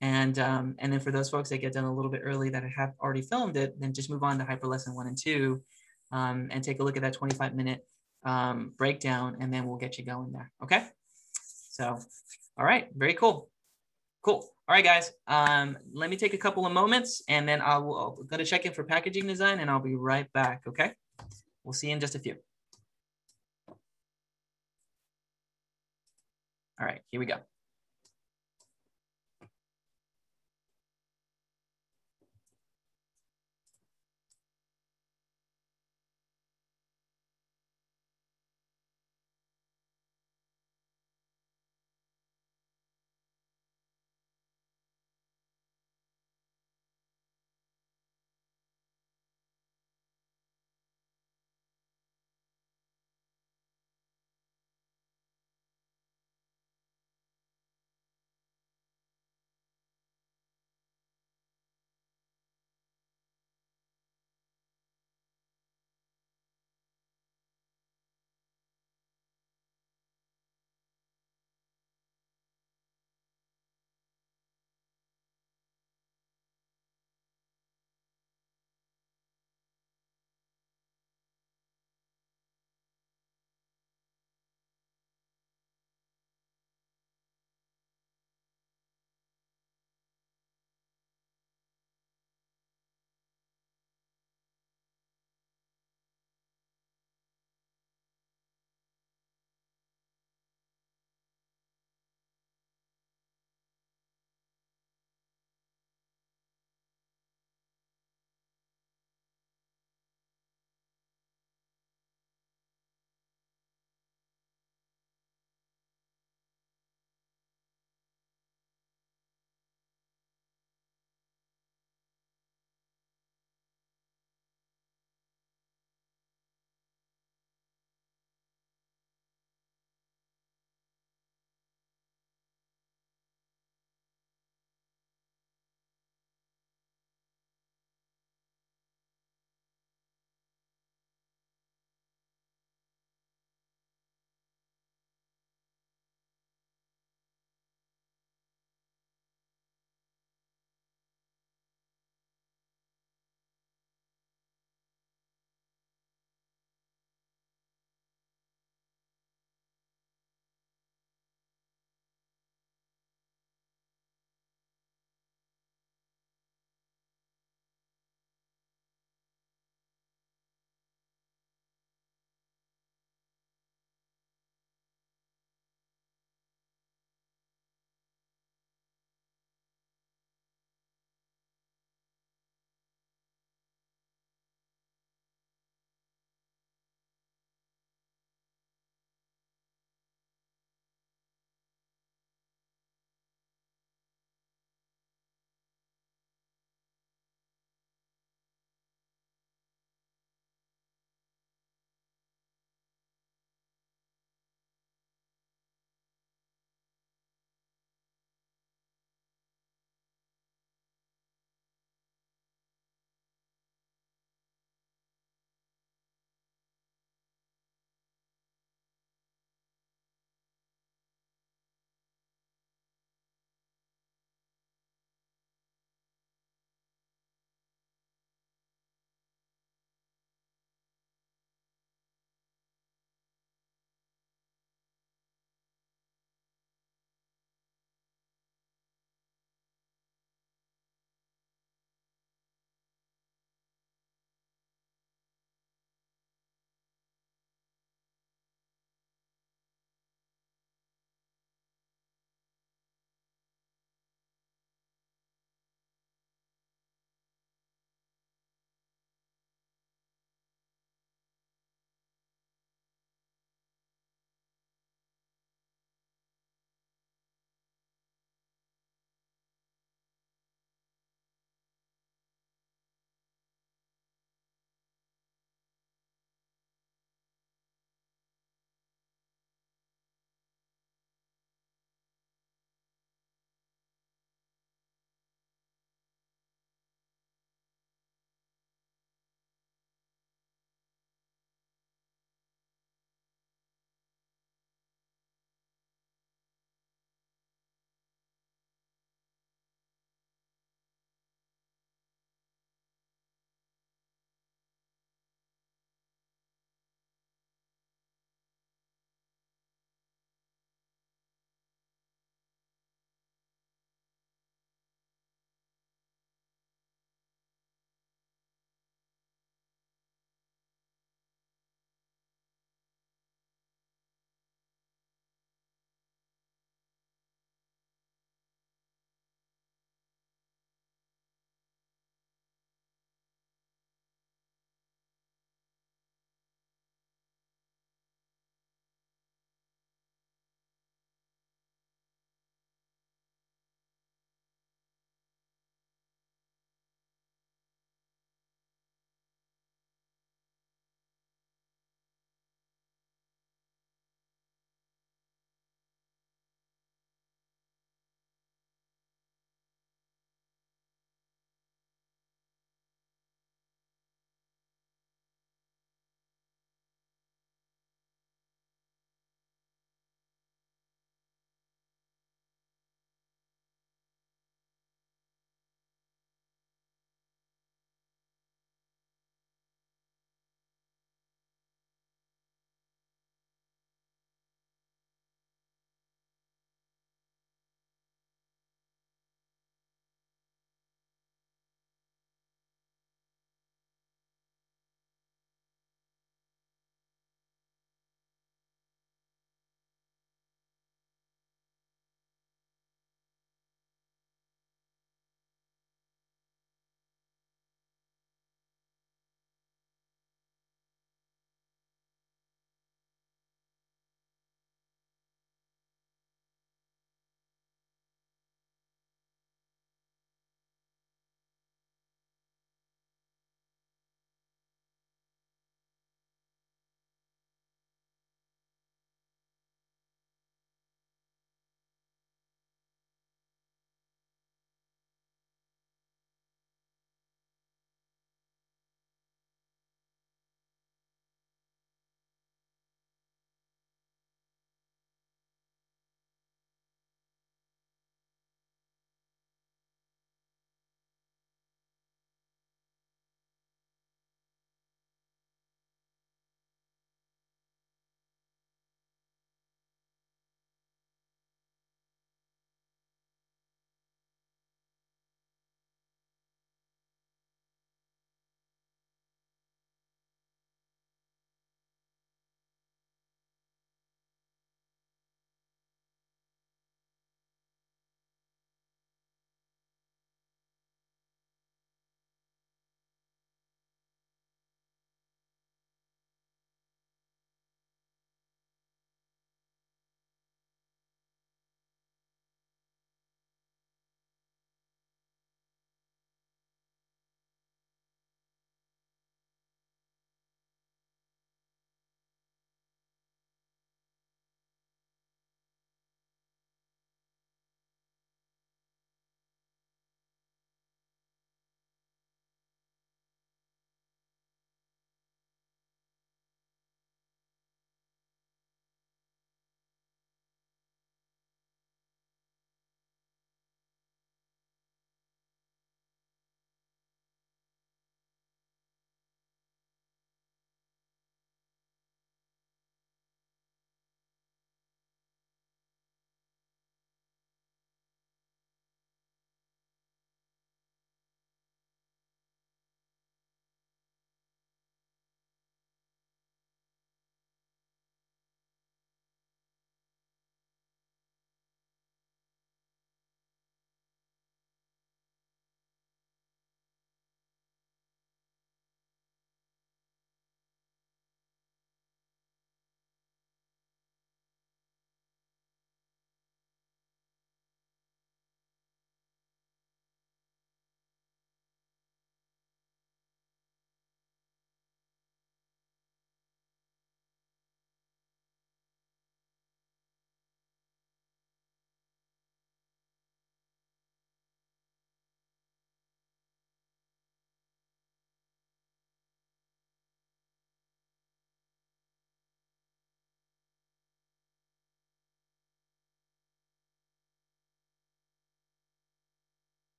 And then for those folks that get done a little bit early that have already filmed it, then just move on to hyper lesson 1 and 2 and take a look at that 25-minute breakdown, and then we'll get you going there. Okay. So, all right. Very cool. Cool. All right, guys. Let me take a couple of moments and then I'm going to check in for packaging design and I'll be right back. Okay. We'll see you in just a few. All right, here we go.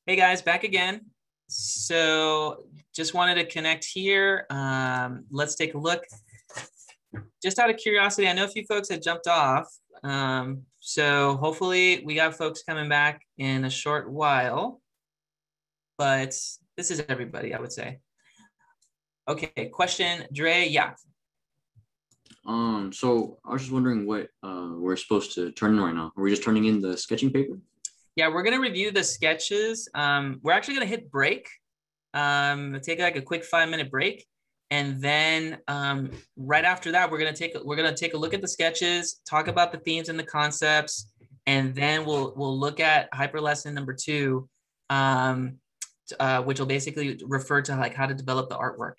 Hey guys, back again. So just wanted to connect here. Let's take a look. Just out of curiosity, I know a few folks had jumped off. So hopefully we got folks coming back in a short while. But this is everybody, I would say. Okay, question, Dre, yeah. So I was just wondering what we're supposed to turn in right now. Are we just turning in the sketching paper? Yeah, we're gonna review the sketches. We're actually gonna hit break. Take like a quick 5-minute break, and then right after that, we're gonna take a look at the sketches, talk about the themes and the concepts, and then we'll look at hyper lesson number 2, which will basically refer to like how to develop the artwork.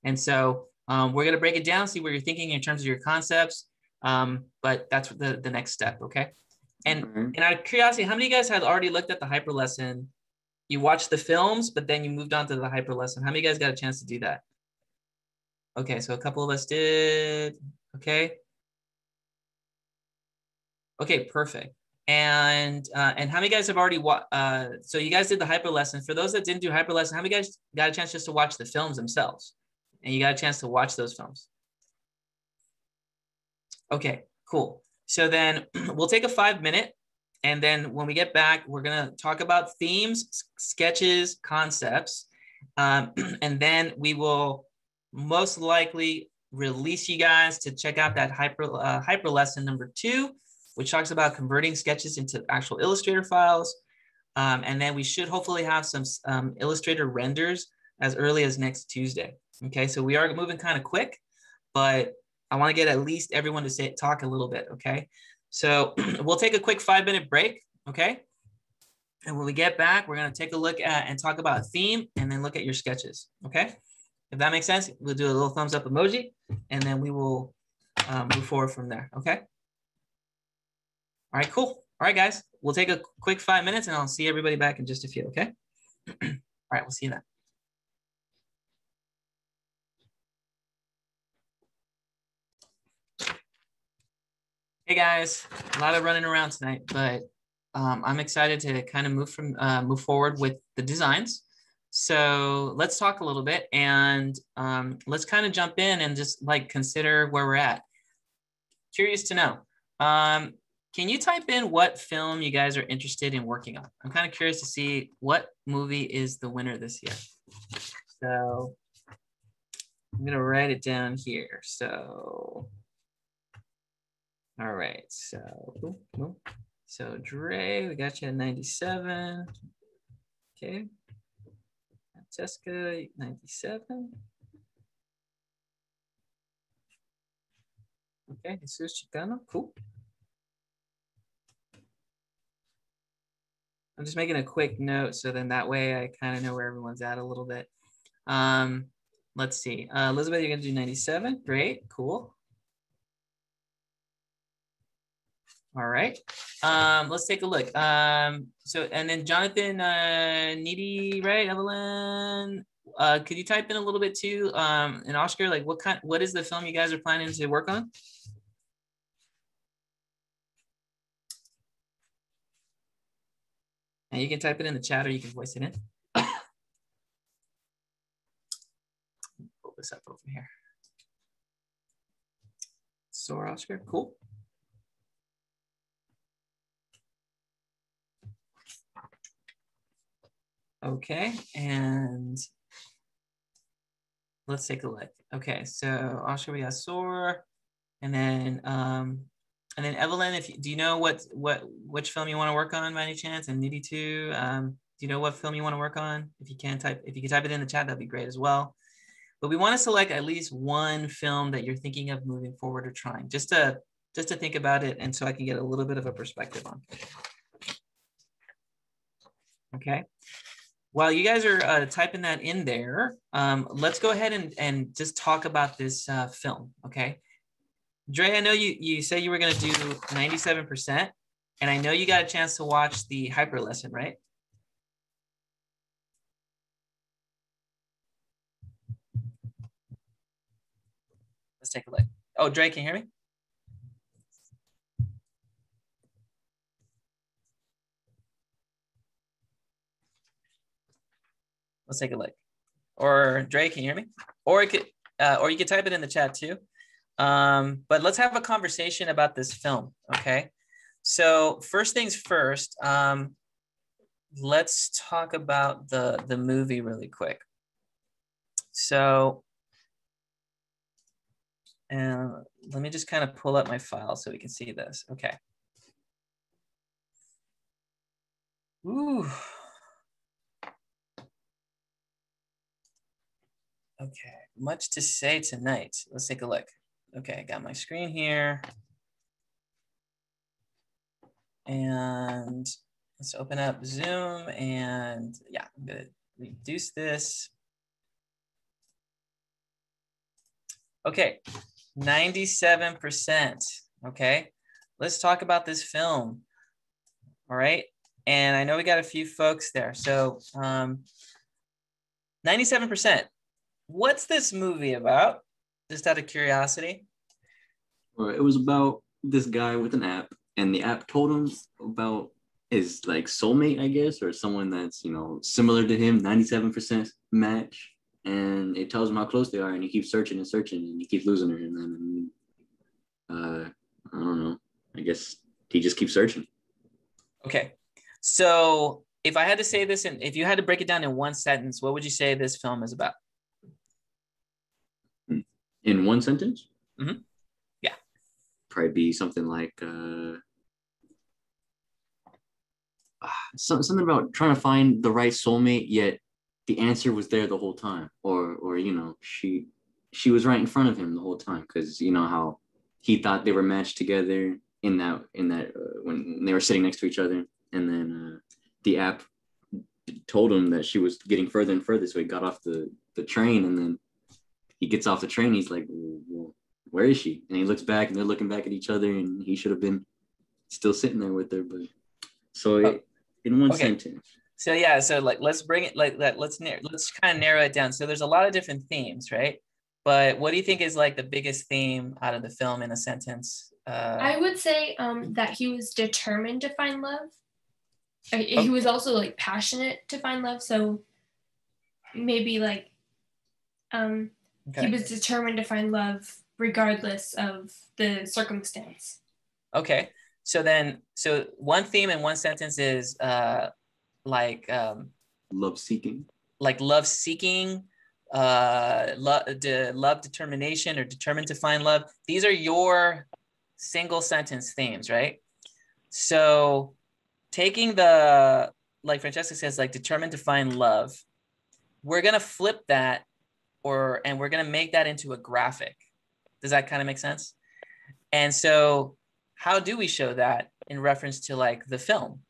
And so we're gonna break it down, see what you're thinking in terms of your concepts. But that's the next step, okay? And out of curiosity, how many of you guys had already looked at the hyper lesson? You watched the films, but then you moved on to the hyper lesson. How many of you guys got a chance to do that? Okay, so a couple of us did. Okay. Okay, perfect. And how many guys have already so you guys did the hyper lesson. For those that didn't do hyper lesson, how many guys got a chance just to watch the films themselves? And you got a chance to watch those films? Okay, cool. So then we'll take a 5-minute, and then when we get back, we're gonna talk about themes, sketches, concepts, and then we will most likely release you guys to check out that hyper lesson number 2, which talks about converting sketches into actual Illustrator files. And then we should hopefully have some Illustrator renders as early as next Tuesday. Okay, so we are moving kind of quick, but I want to get at least everyone to talk a little bit, okay? So we'll take a quick 5-minute break, okay? And when we get back, we're going to take a look at and talk about a theme and then look at your sketches, okay? If that makes sense, we'll do a little thumbs up emoji, and then we will move forward from there, okay? All right, cool. All right, guys, we'll take a quick 5 minutes, and I'll see everybody back in just a few, okay? All right, we'll see you then. Hey guys, a lot of running around tonight, but I'm excited to kind of move forward with the designs. So let's talk a little bit, and let's kind of jump in and just like consider where we're at. Curious to know, can you type in what film you guys are interested in working on? I'm kind of curious to see what movie is the winner this year. So I'm gonna write it down here. So. All right, so Dre, we got you at 97. Okay, Jessica, 97. Okay, Jesus Chicano, cool. I'm just making a quick note so then that way I kind of know where everyone's at a little bit. Let's see, Elizabeth, you're gonna do 97. Great, cool. All right, let's take a look. So, and then Jonathan, Needy, right? Evelyn, could you type in a little bit too? And Oscar, like what is the film you guys are planning to work on? And you can type it in the chat or you can voice it in. Pull this up over here. Sora, Oscar, cool. Okay, and let's take a look. Okay, so Oscar, we got Soar, and then Evelyn, do you know which film you want to work on by any chance? And Nitty too, do you know what film you want to work on? If you can type it in the chat, that'd be great as well. But we want to select at least one film that you're thinking of moving forward or trying, just to think about it, and so I can get a little bit of a perspective on. Okay. While you guys are typing that in there, let's go ahead and just talk about this film, okay? Dre, I know you said you were gonna do 97%, and I know you got a chance to watch the hyper lesson, right? Let's take a look. Oh, Dre, can you hear me? Let's take a look. Or Dre, can you hear me? Or you could type it in the chat too. But let's have a conversation about this film, okay? So first things first, let's talk about the movie really quick. So, let me just kind of pull up my file so we can see this. Okay. Ooh. Okay, much to say tonight. Let's take a look. Okay, I got my screen here. And let's open up Zoom and yeah, I'm gonna reduce this. Okay, 97%, okay? Let's talk about this film, all right? And I know we got a few folks there. So 97%. What's this movie about? Just out of curiosity. Well, it was about this guy with an app, and the app told him about his like soulmate, I guess, or someone that's, you know, similar to him, 97% match. And it tells him how close they are, and he keeps searching and searching, and he keeps losing her. And then, I don't know. I guess he just keeps searching. Okay, so if I had to say this, and if you had to break it down in one sentence, what would you say this film is about? In one sentence? Mm-hmm. Yeah. Probably be something like something about trying to find the right soulmate, yet the answer was there the whole time, or you know, she was right in front of him the whole time, because you know how he thought they were matched together in that when they were sitting next to each other, and then the app told him that she was getting further and further, so he got off the train, and then he gets off the train, he's like, well, where is she? And he looks back, and they're looking back at each other, and he should have been still sitting there with her, but so in one sentence. So yeah, so like let's bring it like that. Let's kind of narrow it down. So there's a lot of different themes, right? But what do you think is like the biggest theme out of the film in a sentence? I would say that he was determined to find love. He was also like passionate to find love. So maybe like he was determined to find love regardless of the circumstance. Okay. So one theme in one sentence is love seeking, love determination, or determined to find love. These are your single sentence themes, right? So taking the, like Francesca says, like determined to find love, we're gonna flip that and we're gonna make that into a graphic. Does that kind of make sense? And so how do we show that in reference to like the film?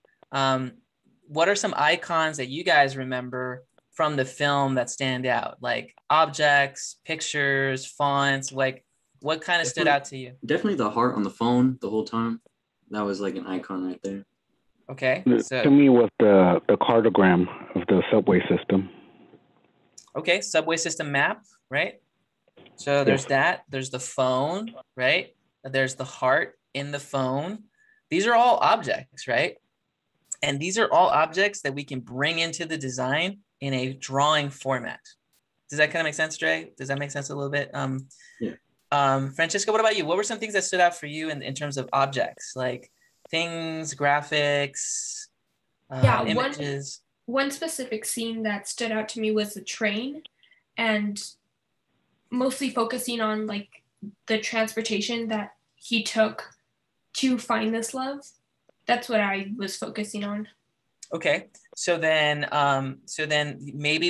What are some icons that you guys remember from the film that stand out? Like objects, pictures, fonts, like what kind of stood out to you? Definitely the heart on the phone the whole time. That was like an icon right there. Okay. So to me was the cartogram of the subway system. Okay, subway system map, right? So there's that. There's the phone, right? There's the heart in the phone. These are all objects, right? And these are all objects that we can bring into the design in a drawing format. Does that kind of make sense, Dre? Does that make sense a little bit? Yeah. Francesca, what about you? What were some things that stood out for you in terms of objects, like things, graphics, images? One specific scene that stood out to me was the train, and mostly focusing on like the transportation that he took to find this love. That's what I was focusing on. Okay, so then maybe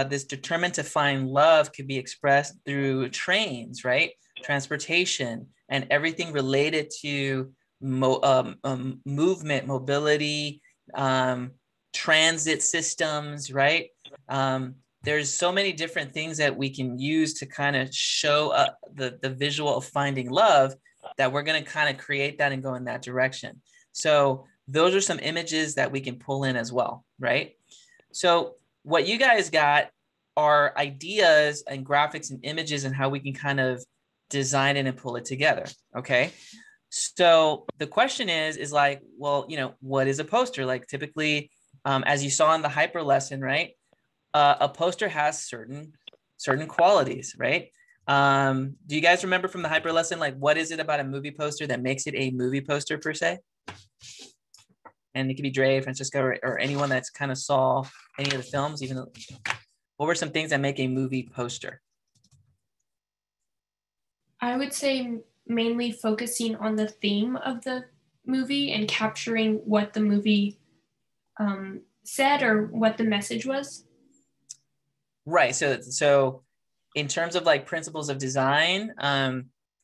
this determined to find love could be expressed through trains, right? Transportation and everything related to movement, mobility, transit systems, right? There's so many different things that we can use to kind of show the visual of finding love, that we're going to kind of create that and go in that direction. So those are some images that we can pull in as well, right? So what you guys got are ideas and graphics and images and how we can kind of design it and pull it together, okay? So the question is like, well, you know, what is a poster? Like typically, as you saw in the hyper lesson, right? a poster has certain qualities, right? Do you guys remember from the hyper lesson, like what is it about a movie poster that makes it a movie poster per se? And it could be Dre, Francisco, or anyone that's kind of saw any of the films. Even what were some things that make a movie poster? I would say mainly focusing on the theme of the movie and capturing what the movie said or what the message was. Right. So in terms of like principles of design,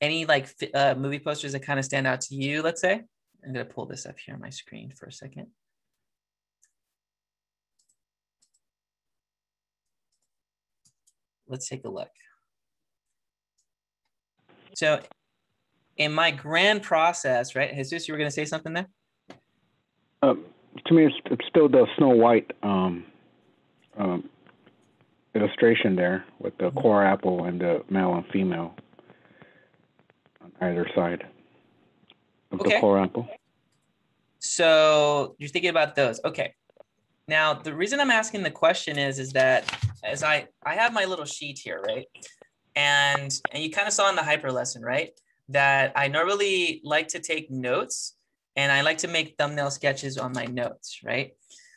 any like movie posters that kind of stand out to you, let's say? I'm going to pull this up here on my screen for a second. Let's take a look. So in my grand process, right, Jesus, you were going to say something there? To me, it's still the Snow White illustration there with the core apple and the male and female on either side of the core apple. So you're thinking about those. Okay. Now, the reason I'm asking the question is that as I have my little sheet here, right? And you kind of saw in the hyper lesson, right? That I normally like to take notes and I like to make thumbnail sketches on my notes, right?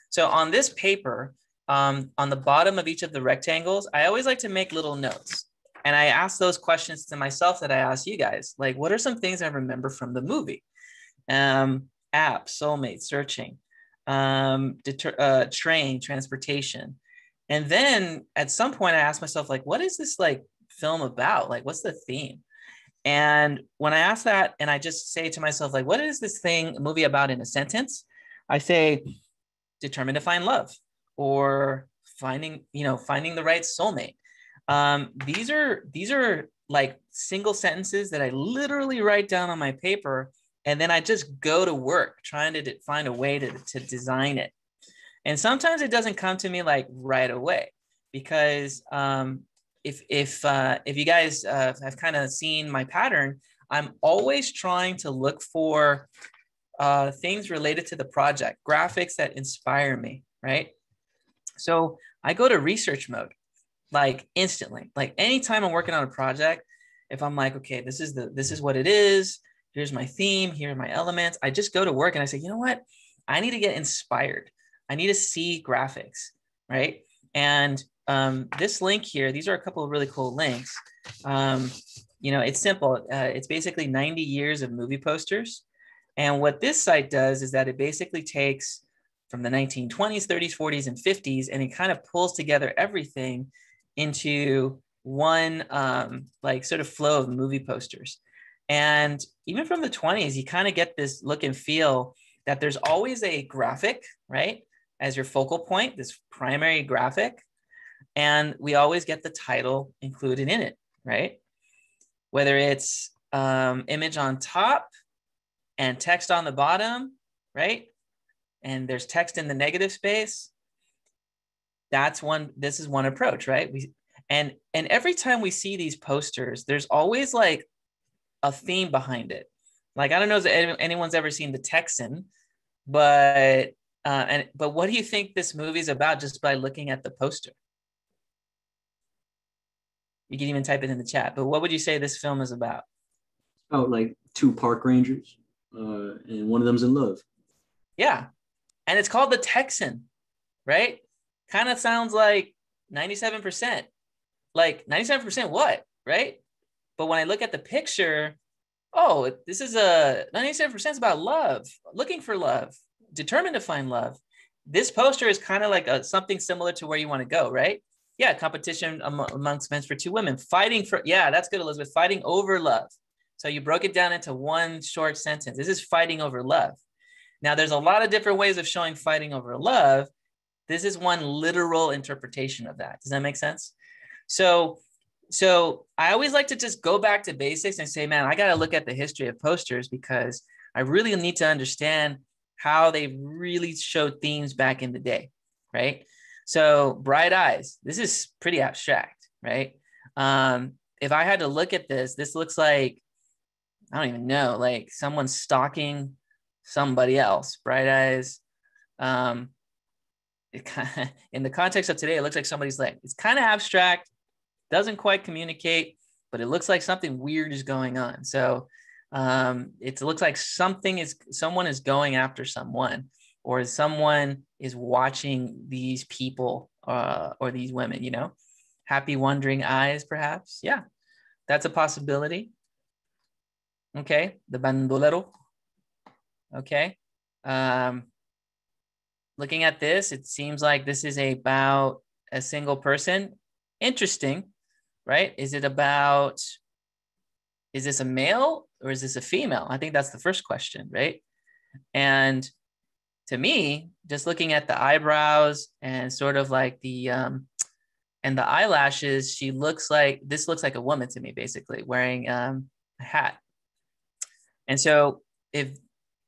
So on this paper, on the bottom of each of the rectangles, I always like to make little notes. And I ask those questions to myself that I ask you guys, like, what are some things I remember from the movie? App, soulmate, searching, train, transportation. And then at some point I asked myself, like, what is this like film about? Like, what's the theme? And when I ask that, and I just say to myself, like, what is this movie about in a sentence? I say, determined to find love, or finding the right soulmate. These are like single sentences that I literally write down on my paper. And then I just go to work trying to find a way to design it. And sometimes it doesn't come to me like right away, because if you guys have kind of seen my pattern, I'm always trying to look for things related to the project, graphics that inspire me, right? So I go to research mode, like instantly. Like anytime I'm working on a project, if I'm like, okay, this is what it is. Here's my theme. Here are my elements. I just go to work and I say, you know what? I need to get inspired. I need to see graphics, right? And this link here, these are a couple of really cool links. It's simple. It's basically 90 years of movie posters. And what this site does is that it basically takes from the 1920s, 30s, 40s, and 50s, and it kind of pulls together everything into one like sort of flow of movie posters. And even from the 20s, you kind of get this look and feel that there's always a graphic, right, as your focal point, this primary graphic. And we always get the title included in it, right? Whether it's image on top and text on the bottom, right? And there's text in the negative space. This is one approach, right? And every time we see these posters, there's always like a theme behind it. Like, I don't know if anyone's ever seen The Texan, but what do you think this movie's about just by looking at the poster? You can even type it in the chat, but what would you say this film is about? Oh, like two park rangers, and one of them's in love. Yeah, and it's called The Texan, right? Kind of sounds like 97%. Like 97% what, right? But when I look at the picture, oh, this is 97% is about love, looking for love, determined to find love. This poster is kind of like something similar to where you want to go, right? Yeah, competition amongst men for two women, fighting for, yeah, that's good, Elizabeth, fighting over love. So you broke it down into one short sentence. This is fighting over love. Now, there's a lot of different ways of showing fighting over love. This is one literal interpretation of that. Does that make sense? So I always like to just go back to basics and say, man, I got to look at the history of posters, because I really need to understand how they really showed themes back in the day, right? So Bright Eyes, this is pretty abstract, right? If I had to look at this looks like, I don't even know, like someone stalking somebody else. Bright Eyes. in the context of today, it looks like somebody's leg. It's kind of abstract, doesn't quite communicate, but it looks like something weird is going on. So it looks like someone is going after someone, or someone is watching these people or these women, you know, happy wondering eyes, perhaps. Yeah, that's a possibility. Okay, the bandolero. Okay. Looking at this, it seems like this is about a single person. Interesting, right? Is this a male or is this a female? I think that's the first question, right? And to me, just looking at the eyebrows and sort of like and the eyelashes, this looks like a woman to me, basically wearing a hat. And so if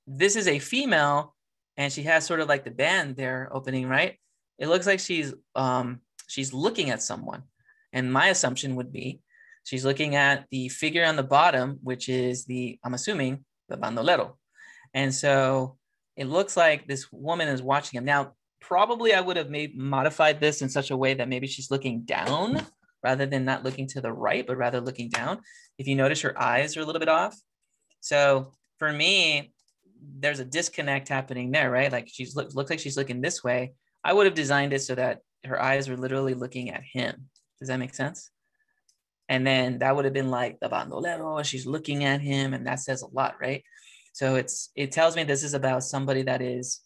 this is a female and she has sort of like the band there opening, right? It looks like she's looking at someone. And my assumption would be she's looking at the figure on the bottom, which is I'm assuming, the bandolero. And so it looks like this woman is watching him. Now, probably I would have modified this in such a way that maybe she's looking down rather than not looking to the right, but rather looking down. If you notice, her eyes are a little bit off. So for me, there's a disconnect happening there, right? Like looks like she's looking this way. I would have designed it so that her eyes were literally looking at him. Does that make sense? And then that would have been like the bandolero, and she's looking at him, and that says a lot, right? So it tells me this is about somebody that is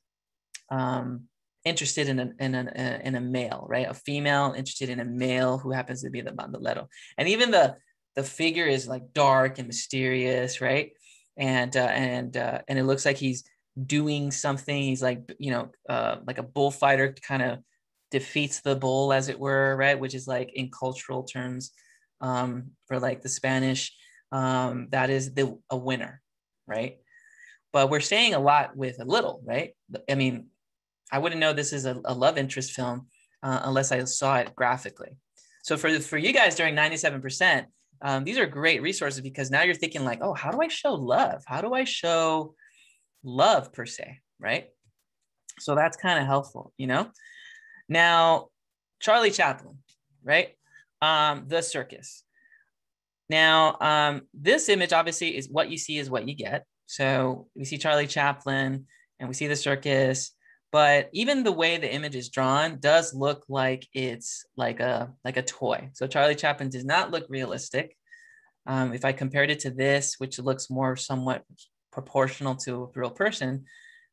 interested in a male, right? A female interested in a male who happens to be the bandolero. And even the figure is like dark and mysterious, right? And it looks like he's doing something. He's like, you know, like a bullfighter kind of defeats the bull, as it were, right? Which is like in cultural terms for like the Spanish, that is a winner, right? But we're saying a lot with a little, right? I mean, I wouldn't know this is a love interest film unless I saw it graphically. So for you guys during 97%, these are great resources, because now you're thinking like, oh, how do I show love? How do I show love per se, right? So that's kind of helpful, you know? Now, Charlie Chaplin, right? The circus. Now, this image obviously is what you see is what you get. So we see Charlie Chaplin and we see the circus, but even the way the image is drawn does look like it's like a toy. So Charlie Chaplin does not look realistic. If I compared it to this, which looks more somewhat proportional to a real person,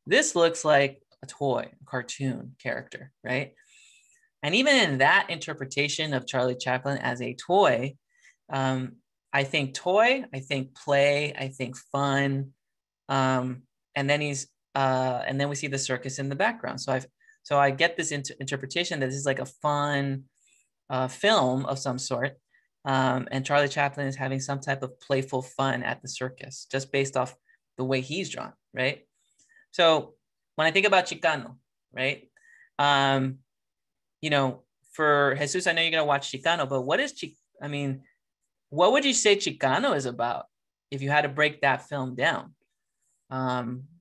this looks like a toy, a cartoon character, right? And even in that interpretation of Charlie Chaplin as a toy, I think toy, I think play, I think fun, and then we see the circus in the background. So I get this interpretation that this is like a fun film of some sort, and Charlie Chaplin is having some type of playful fun at the circus, just based off the way he's drawn, right? So when I think about Chicano, right? You know, for Jesus, I know you're gonna watch Chicano, but what would you say Chicano is about if you had to break that film down?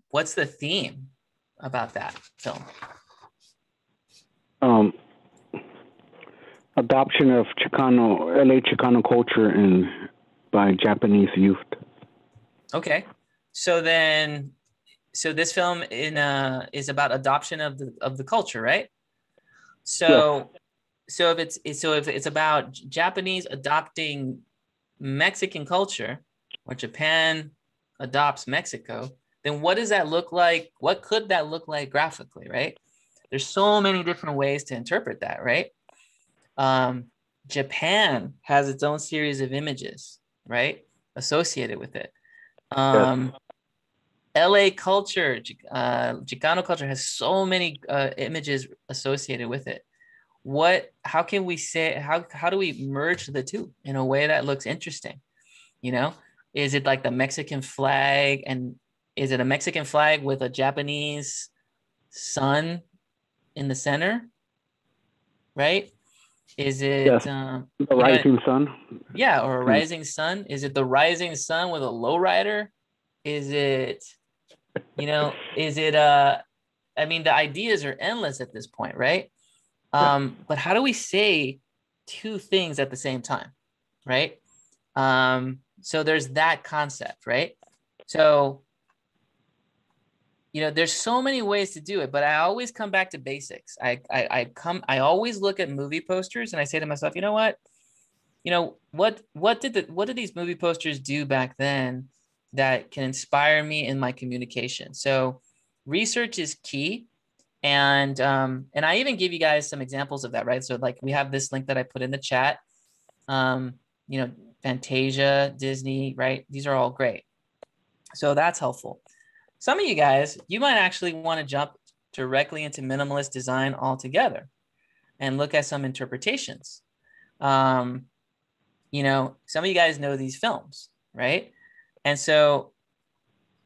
What's the theme about that film? Adoption of LA Chicano culture by Japanese youth. Okay. So this film is about adoption of the culture, right? So yes. if it's about Japanese adopting Mexican culture, or Japan adopts Mexico, then what does that look like? What could that look like graphically, right? There's so many different ways to interpret that, right? Japan has its own series of images, right, associated with it. Yes. LA culture, Chicano culture has so many images associated with it. How can we say, how do we merge the two in a way that looks interesting? You know, is it like the Mexican flag, and is it a Mexican flag with a Japanese sun in the center? Right? Is it the rising sun? Yeah, or a rising sun? Is it the rising sun with a lowrider? Is it, you know, is it I mean, the ideas are endless at this point, right? But how do we say two things at the same time, right? So there's that concept, right? So, you know, there's so many ways to do it, but I always come back to basics. I always look at movie posters and I say to myself, you know what? You know, what did these movie posters do back then that can inspire me in my communication? So research is key. And I even give you guys some examples of that, right? So like we have this link that I put in the chat. You know, Fantasia, Disney, right? These are all great. So that's helpful. Some of you guys, you might actually want to jump directly into minimalist design altogether and look at some interpretations. You know, some of you guys know these films, right? And so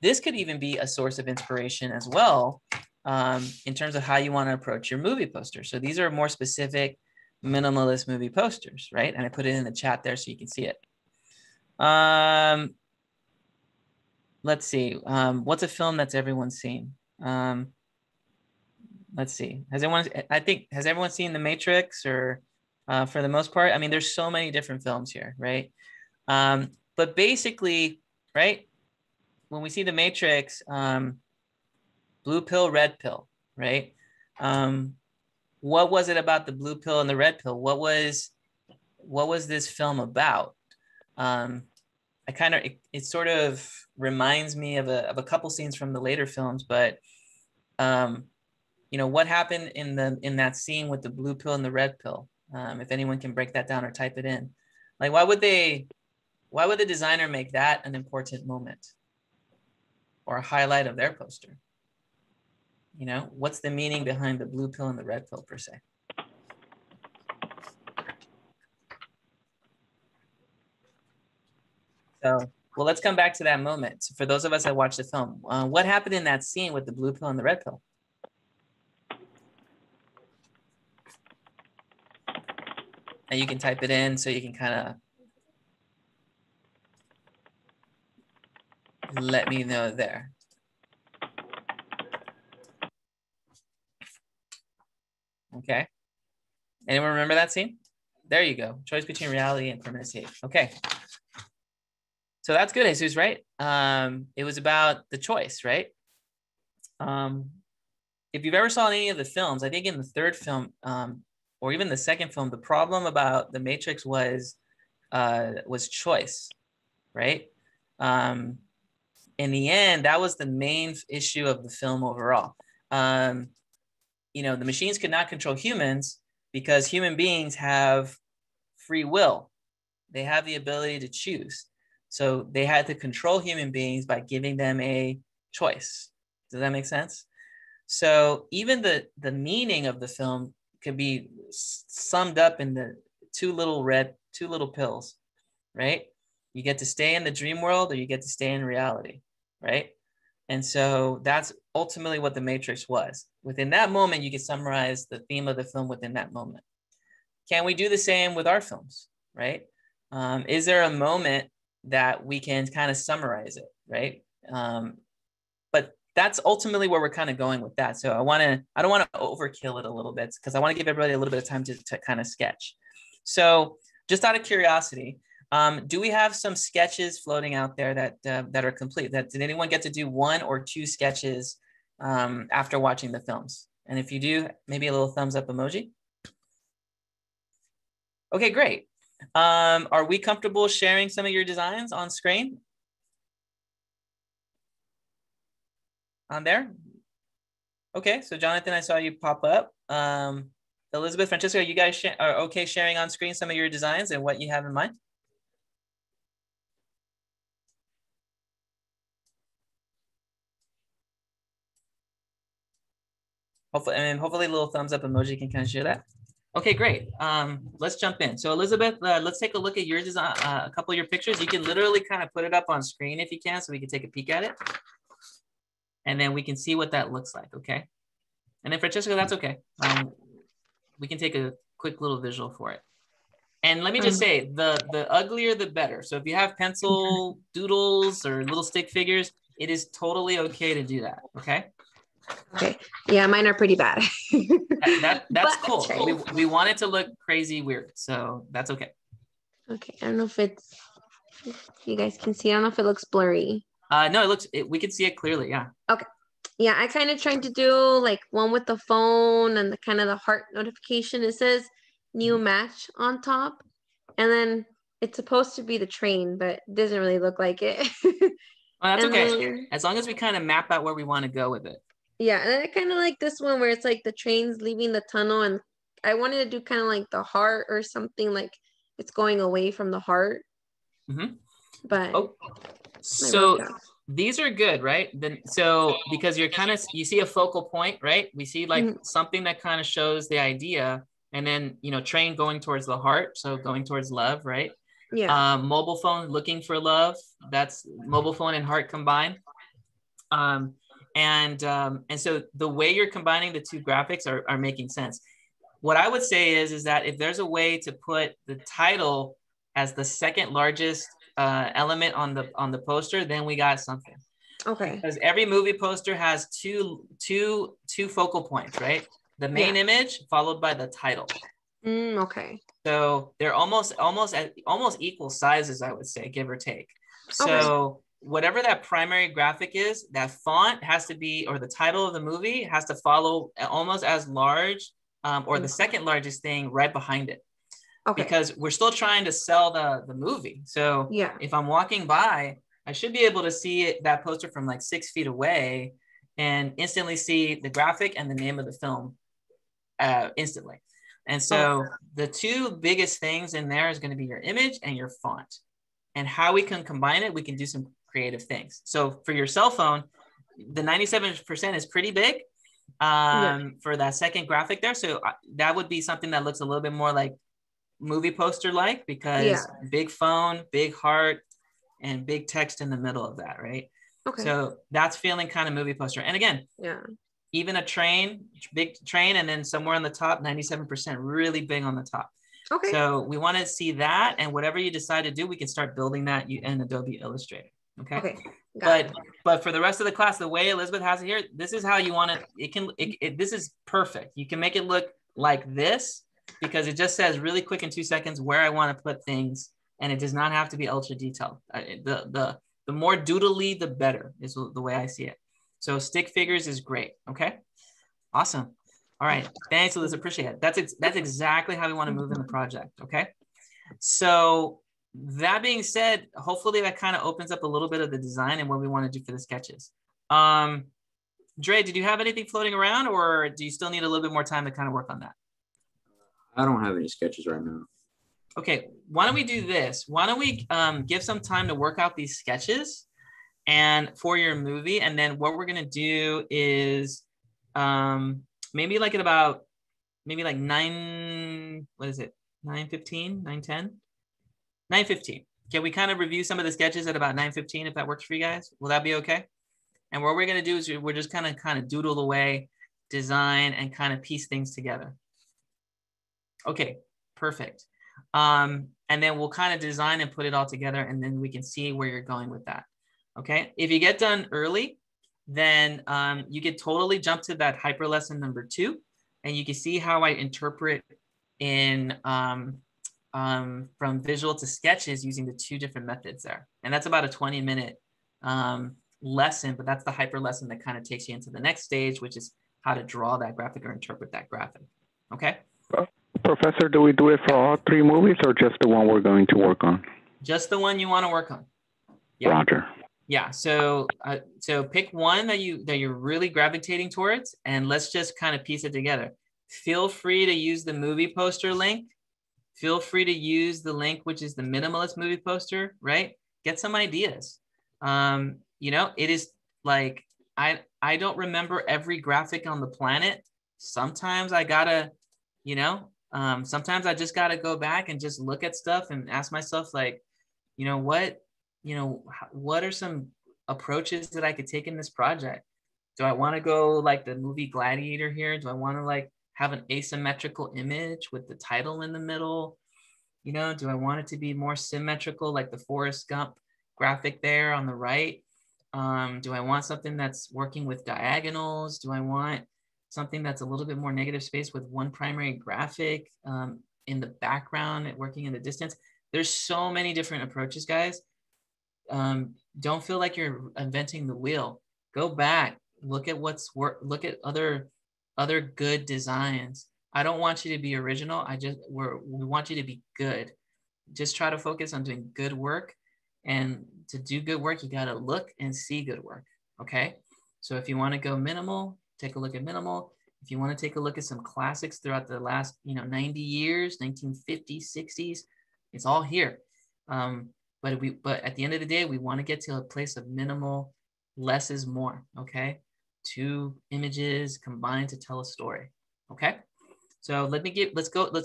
this could even be a source of inspiration as well, in terms of how you want to approach your movie poster. So these are more specific minimalist movie posters, right? And I put it in the chat there so you can see it. Let's see. What's a film that's everyone's seen? Let's see. Has everyone seen The Matrix, or for the most part? I mean, there's so many different films here, right? But basically, right, when we see The Matrix, blue pill, red pill, right? What was it about the blue pill and the red pill? What was this film about? It sort of reminds me of a couple scenes from the later films, but you know, what happened in that scene with the blue pill and the red pill? If anyone can break that down or type it in, like why would the designer make that an important moment or a highlight of their poster? You know, what's the meaning behind the blue pill and the red pill per se? So, well, let's come back to that moment. So for those of us that watched the film, what happened in that scene with the blue pill and the red pill? And you can type it in so you can kind of let me know there. Okay. Anyone remember that scene? There you go. Choice between reality and permanent state. Okay. So that's good, Jesus, right? It was about the choice, right? If you've ever saw any of the films, I think in the third film, or even the second film, the problem about the Matrix was choice, right? In the end, that was the main issue of the film overall. You know, the machines could not control humans because human beings have free will. They have the ability to choose. So they had to control human beings by giving them a choice. Does that make sense? So even the meaning of the film could be summed up in the two little pills, right? You get to stay in the dream world or you get to stay in reality, right? And so that's ultimately what the Matrix was. Within that moment, you can summarize the theme of the film within that moment. Can we do the same with our films, right? Is there a moment that we can kind of summarize it, right? But that's ultimately where we're kind of going with that. So I don't want to overkill it a little bit because I want to give everybody a little bit of time to kind of sketch. So just out of curiosity, do we have some sketches floating out there that are complete? Did anyone get to do one or two sketches after watching the films? And if you do, maybe a little thumbs up emoji. Okay, great. Are we comfortable sharing some of your designs on screen? On there? Okay, so Jonathan, I saw you pop up. Elizabeth, Francesca, are you guys are okay sharing on screen some of your designs and what you have in mind? Hopefully a little thumbs up emoji can kind of share that. Okay, great. Let's jump in. So Elizabeth, let's take a look at your design, a couple of your pictures. You can literally kind of put it up on screen if you can, so we can take a peek at it. And then we can see what that looks like, okay? And then Francesca, that's okay. We can take a quick little visual for it. And let me just say, the uglier, the better. So if you have pencil doodles or little stick figures, it is totally okay to do that, okay? Okay. Yeah, mine are pretty bad. That's But cool. try. We want it to look crazy weird, so that's okay. Okay, I don't know if you guys can see. I don't know if it looks blurry. No, we can see it clearly. Yeah. Okay. Yeah, I kind of tried to do like one with the phone and the kind of the heart notification. It says new match on top. And then it's supposed to be the train, but it doesn't really look like it. Well, that's And okay. then- As long as we kind of map out where we want to go with it. Yeah, and then I kind of like this one where it's like the train's leaving the tunnel, and I wanted to do kind of like the heart or something like it's going away from the heart. Mm-hmm. But Oh, so these are good, right? Then because you see a focal point, right? We see like something that kind of shows the idea, and then train going towards the heart, so going towards love, right? Yeah. Mobile phone looking for love. That's mobile phone and heart combined. And so the way you're combining the two graphics are making sense. What I would say is that if there's a way to put the title as the second largest element on the poster, then we got something. Okay. Because every movie poster has two focal points, right? The main image followed by the title. Okay. So they're almost equal sizes, I would say, give or take. So whatever that primary graphic is, that font has to be, or the title of the movie has to follow almost as large, or the second largest thing right behind it. Okay. Because we're still trying to sell the movie. So if I'm walking by, I should be able to see that poster from like 6 feet away and instantly see the graphic and the name of the film instantly. And so the two biggest things in there is going to be your image and your font. And how we can combine it, we can do some creative things. So for your cell phone, the 97% is pretty big for that second graphic there. So that would be something that looks a little bit more like movie poster like, because big phone, big heart, and big text in the middle of that, right? Okay. So that's feeling kind of movie poster. And again, even a train, big train, and then somewhere on the top, 97% really big on the top. Okay. So we want to see that, and whatever you decide to do, we can start building that in Adobe Illustrator. Okay. But for the rest of the class, the way Elizabeth has it here, this is how you want it. This is perfect. You can make it look like this because it just says really quick in 2 seconds where I want to put things, and it does not have to be ultra detailed. The more doodly, the better is the way I see it. So stick figures is great. Okay. Awesome. All right. Thanks, Liz. Appreciate it. That's exactly how we want to move in the project. Okay. So that being said, hopefully that kind of opens up a little bit of the design and what we want to do for the sketches. Dre, did you have anything floating around, or do you still need a little bit more time to kind of work on that? I don't have any sketches right now. Okay. Why don't we do this? Why don't we give some time to work out these sketches and for your movie, and then what we're going to do is maybe like at about like 9, what is it? 9:15, 9:10, 9:15. Can we kind of review some of the sketches at about 9:15 if that works for you guys? Will that be okay? And what we're going to do is we're just kind of doodle away, design, and kind of piece things together. Okay, perfect. And then we'll kind of design and put it all together, and then we can see where you're going with that. Okay, if you get done early, then you could totally jump to that hyper lesson number 2, and you can see how I interpret in from visual to sketches using the 2 different methods there. And that's about a 20-minute lesson, but that's the hyper lesson that kind of takes you into the next stage, which is how to draw that graphic or interpret that graphic. Okay. Professor, do we do it for all 3 movies or just the one we're going to work on? Just the one you want to work on. Yeah. Roger. Yeah. So pick one that you're really gravitating towards, and let's just kind of piece it together. Feel free to use the movie poster link. Feel free to use the link, which is the minimalist movie poster, right? Get some ideas. It is like, I don't remember every graphic on the planet. Sometimes I gotta, sometimes I just gotta go back and just look at stuff and ask myself, like, what are some approaches that I could take in this project? Do I want to go like the movie Gladiator here? Do I want to like have an asymmetrical image with the title in the middle? Do I want it to be more symmetrical, like the Forrest Gump graphic there on the right? Do I want something that's working with diagonals? Do I want something that's a little bit more negative space with one primary graphic in the background, working in the distance? There's so many different approaches, guys. Don't feel like you're inventing the wheel. Go back, look at look at other good designs. I don't want you to be original. We want you to be good. Just try to focus on doing good work. And to do good work, you got to look and see good work. Okay. So if you want to go minimal, take a look at minimal. If you want to take a look at some classics throughout the last, 90 years, 1950s, 60s, it's all here. But at the end of the day, we want to get to a place of minimal, less is more. Okay. 2 images combined to tell a story. Okay. So let's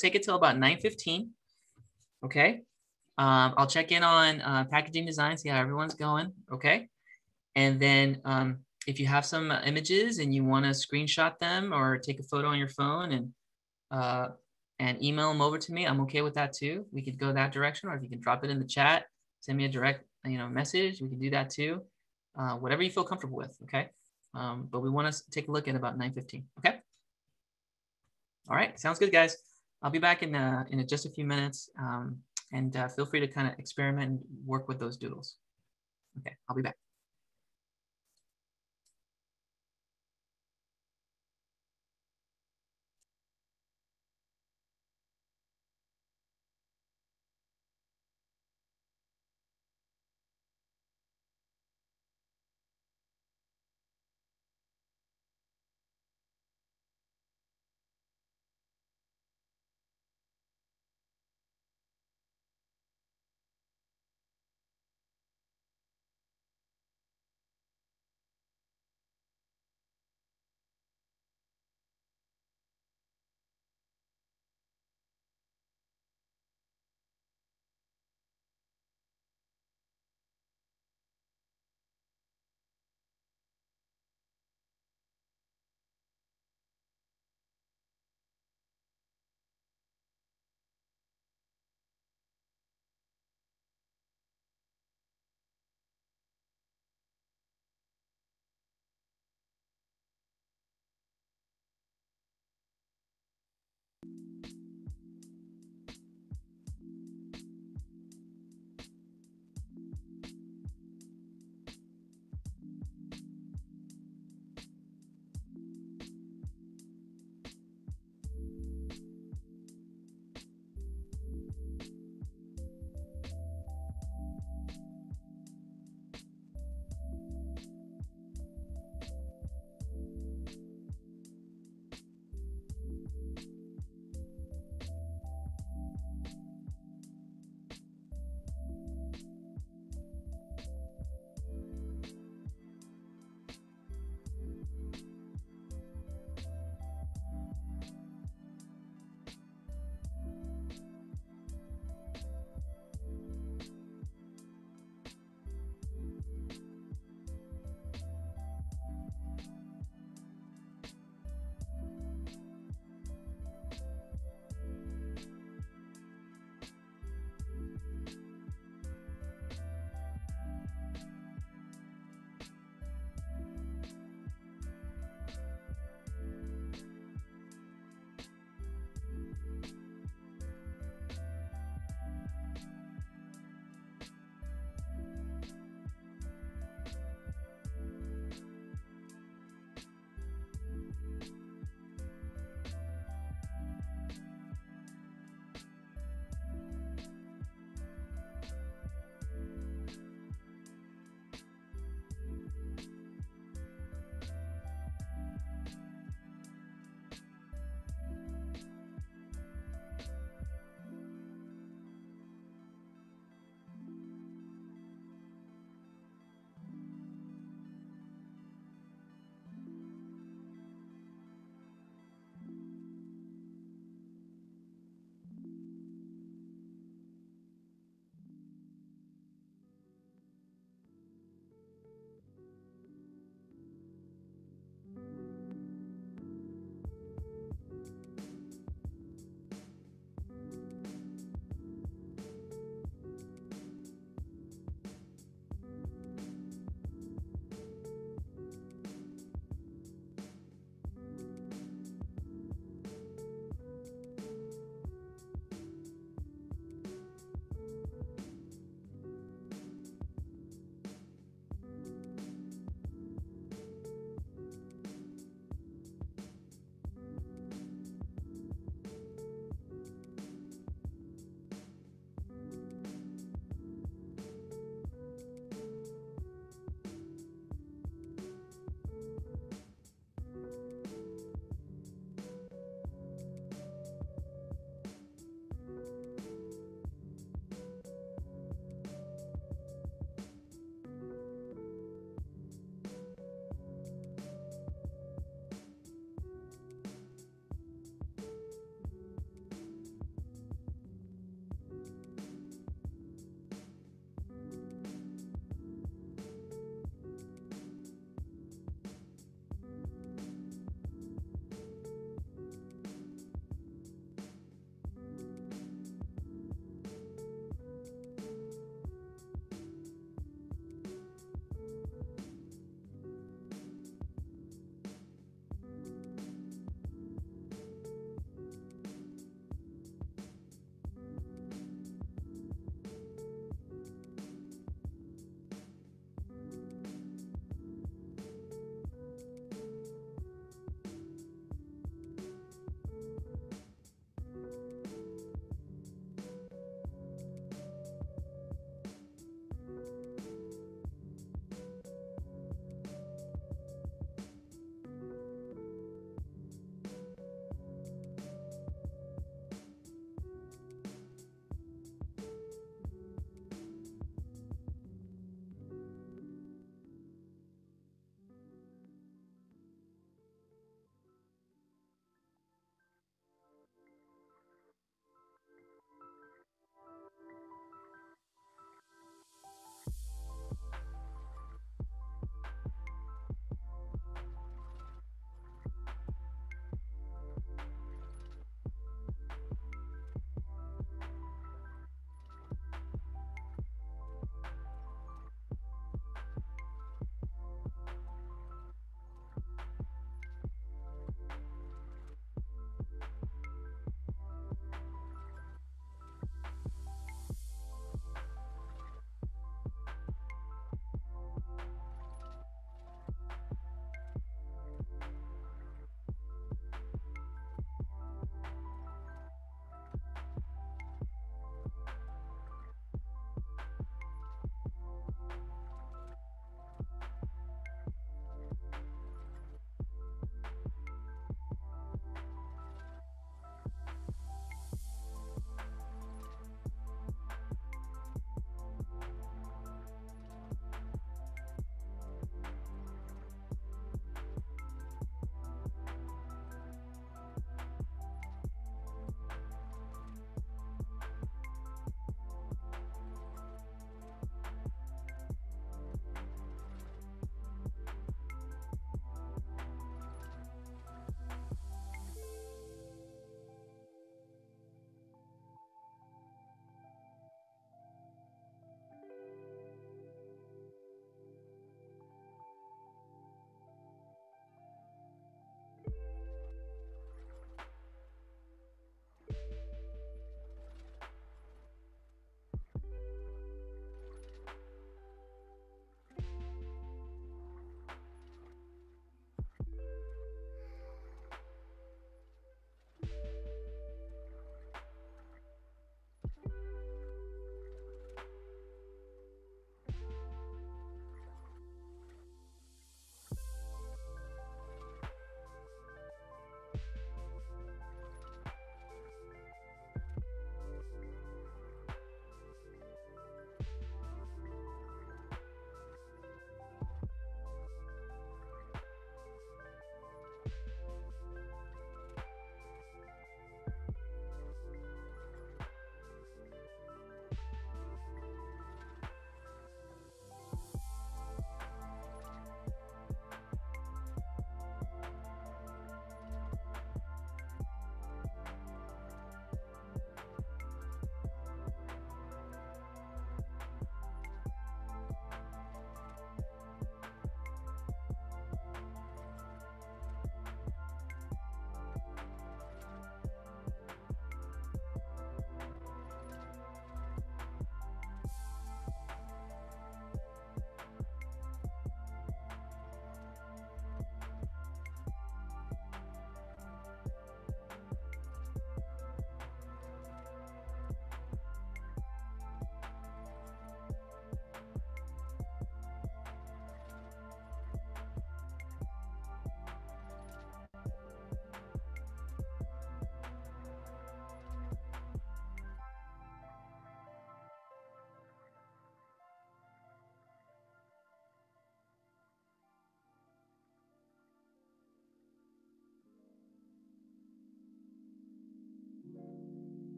take it till about 9:15. Okay. I'll check in on packaging design, see how everyone's going. Okay. And then if you have some images and you want to screenshot them or take a photo on your phone and email them over to me, I'm okay with that too. We could go that direction, or if you can drop it in the chat, send me a direct message. We can do that too. Whatever you feel comfortable with. Okay. But we want to take a look at about 9:15. Okay. All right. Sounds good, guys. I'll be back in just a few minutes. And feel free to kind of experiment and work with those doodles. Okay, I'll be back.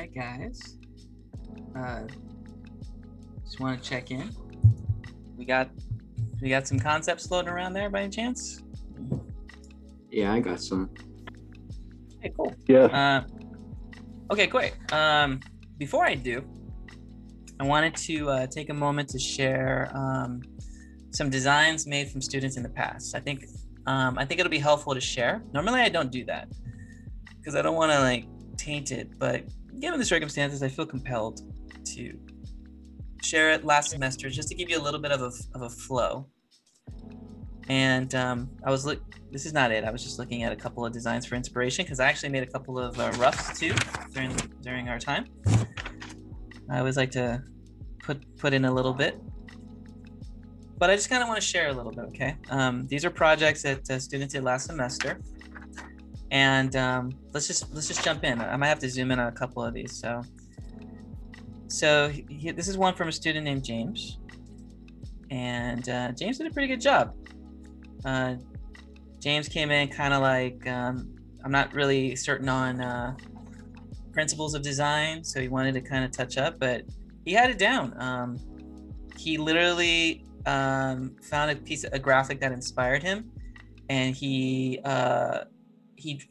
right, guys. Just want to check in. We got some concepts floating around there by any chance? Yeah, I got some. Okay, cool. Yes. Okay, great. Before I do, I wanted to take a moment to share some designs made from students in the past. I think it'll be helpful to share. Normally, I don't do that because I don't want to like taint it, but given the circumstances, I feel compelled to share it last semester just to give you a little bit of a flow. And this is not it. I was just looking at a couple of designs for inspiration because I actually made a couple of roughs too during our time. I always like to put in a little bit, but I just kind of want to share a little bit. Okay, these are projects that students did last semester, and let's just jump in. I might have to zoom in on a couple of these. So this is one from a student named James, and James did a pretty good job. James came in kind of like I'm not really certain on principles of design, so he wanted to kind of touch up, but he had it down. He literally found a graphic that inspired him, and he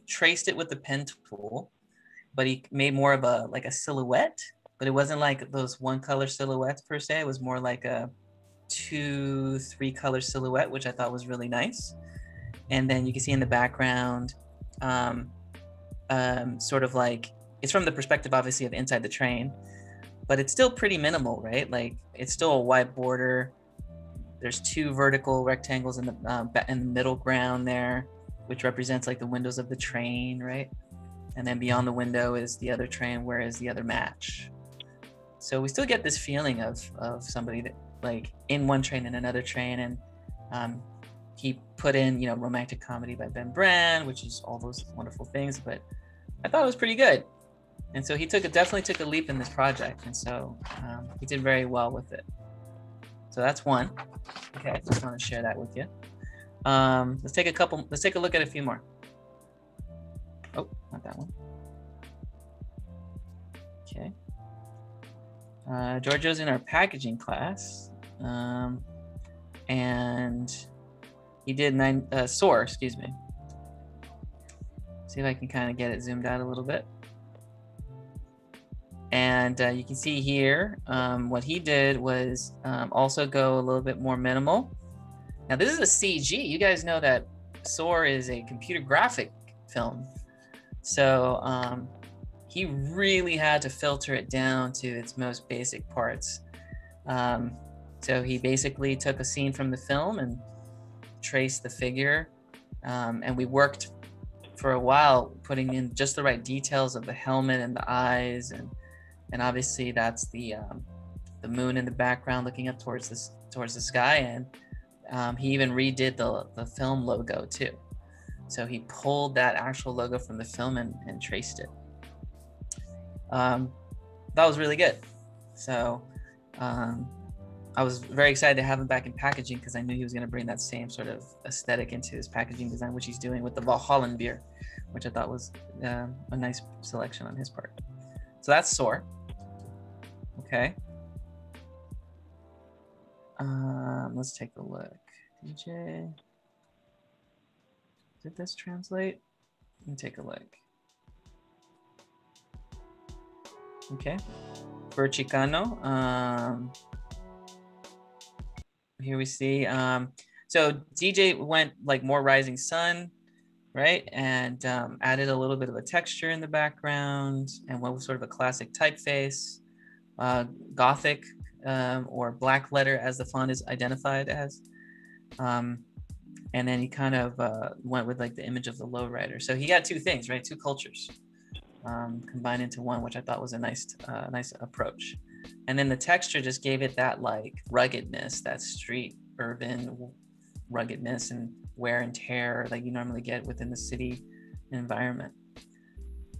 traced it with the pen tool, but he made more of a silhouette, but it wasn't like those one color silhouettes per se. It was more like a 2-3 color silhouette, which I thought was really nice. And then you can see in the background, sort of like, it's from the perspective obviously of inside the train, but it's still pretty minimal, right? Like it's still a white border. There's 2 vertical rectangles in the middle ground there, which represents like the windows of the train, right? And then beyond the window is the other train, whereas the other match. So we still get this feeling of somebody that like in one train and another train. And he put in, romantic comedy by Ben Brand, which is all those wonderful things, but I thought it was pretty good. And so he definitely took a leap in this project. And so he did very well with it. So that's one. Okay, I just want to share that with you. Let's take a look at a few more. Oh, not that one. Okay. Giorgio's in our packaging class. And he did SOAR, excuse me. See if I can kind of get it zoomed out a little bit. And you can see here, what he did was also go a little bit more minimal. Now this is a CG. You guys know that SOAR is a computer graphic film. So he really had to filter it down to its most basic parts. So he basically took a scene from the film and traced the figure. And we worked for a while putting in just the right details of the helmet and the eyes, and obviously that's the moon in the background looking up towards the sky. And he even redid the film logo too. So he pulled that actual logo from the film and traced it. That was really good. So I was very excited to have him back in packaging because I knew he was going to bring that same sort of aesthetic into his packaging design, which he's doing with the Valhalla beer, which I thought was a nice selection on his part. So that's SOAR. Okay. Let's take a look. DJ. Did this translate? Let me take a look. Okay. For Chicano. Here we see. So DJ went like more rising sun, right? And added a little bit of a texture in the background and went with sort of a classic typeface, Gothic or black letter as the font is identified as. And then he kind of went with like the image of the lowrider. So he got 2 things, right? 2 cultures combined into one, which I thought was a nice approach. And then the texture just gave it that like ruggedness, that street urban ruggedness and wear and tear like you normally get within the city environment.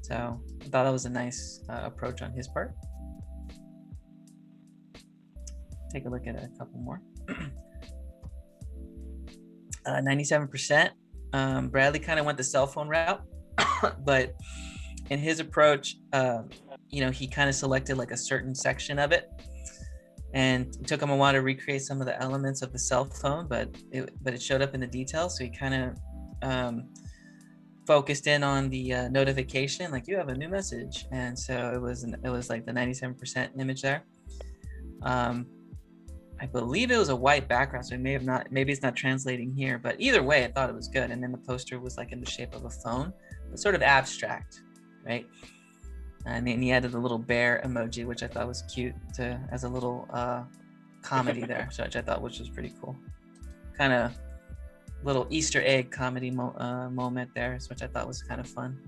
So I thought that was a nice approach on his part. Take a look at a couple more. 97%. Bradley kind of went the cell phone route, but in his approach, you know, he kind of selected like a certain section of it, and it took him a while to recreate some of the elements of the cell phone, but it showed up in the details. So he kind of focused in on the notification, like you have a new message, and so it was like the 97% image there. I believe it was a white background, so it may have not, maybe it's not translating here, but either way, I thought it was good. And then the poster was like in the shape of a phone, but sort of abstract, right? And then he added a little bear emoji, which I thought was cute as a little comedy there, so which I thought was pretty cool. Kind of little Easter egg comedy moment there, which I thought was kind of fun.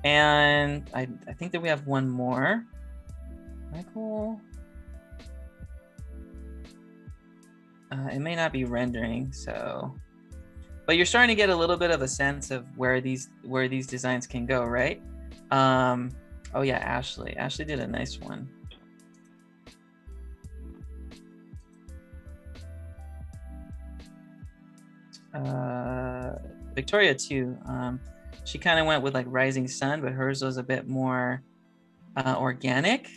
And I think that we have one more. Michael. It may not be rendering, so, but you're starting to get a little bit of a sense of where these designs can go, right? Oh yeah, Ashley did a nice one. Victoria too. She kind of went with like rising sun, but hers was a bit more organic.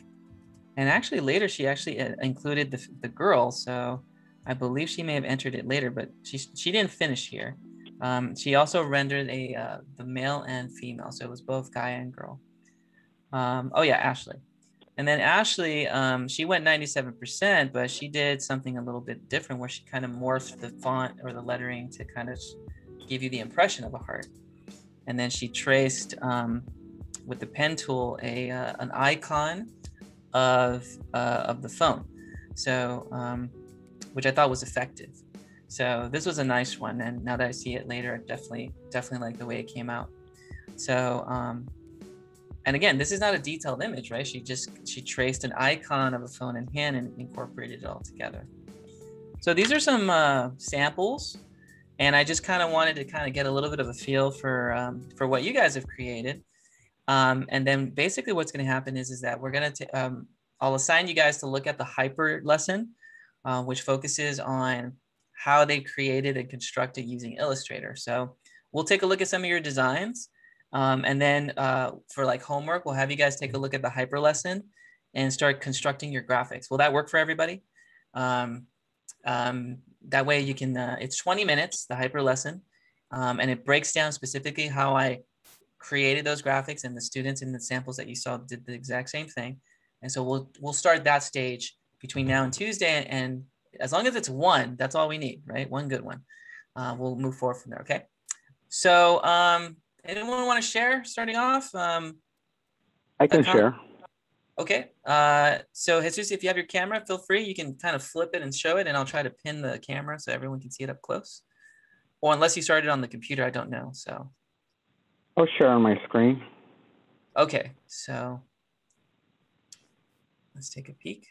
And actually later she actually included the girl, so I believe she may have entered it later, but she didn't finish here. She also rendered the male and female, so it was both guy and girl. Oh yeah, Ashley. And then Ashley, she went 97%, but she did something a little bit different where she kind of morphed the font or the lettering to kind of give you the impression of a heart. And then she traced with the pen tool an icon of the phone. So, which I thought was effective. So this was a nice one. And now that I see it later, I definitely like the way it came out. So, and again, this is not a detailed image, right? She traced an icon of a phone in hand and incorporated it all together. So these are some samples, and I just kind of wanted to kind of get a little bit of a feel for what you guys have created. And then basically what's going to happen is that we're going to, I'll assign you guys to look at the hyper lesson, which focuses on how they created and constructed using Illustrator. So we'll take a look at some of your designs. And then for like homework, we'll have you guys take a look at the hyper lesson and start constructing your graphics. Will that work for everybody? That way you can, it's 20 minutes, the hyper lesson, and it breaks down specifically how I created those graphics, and the students in the samples that you saw did the exact same thing. And so we'll start that stage between now and Tuesday, and as long as it's one, that's all we need, right? One good one. We'll move forward from there, okay? So anyone want to share starting off? I can share. Okay. So Jesus, if you have your camera, feel free. You can kind of flip it and show it, and I'll try to pin the camera so everyone can see it up close. Or unless you started on the computer, I don't know. So I'll share on my screen. Okay, so let's take a peek.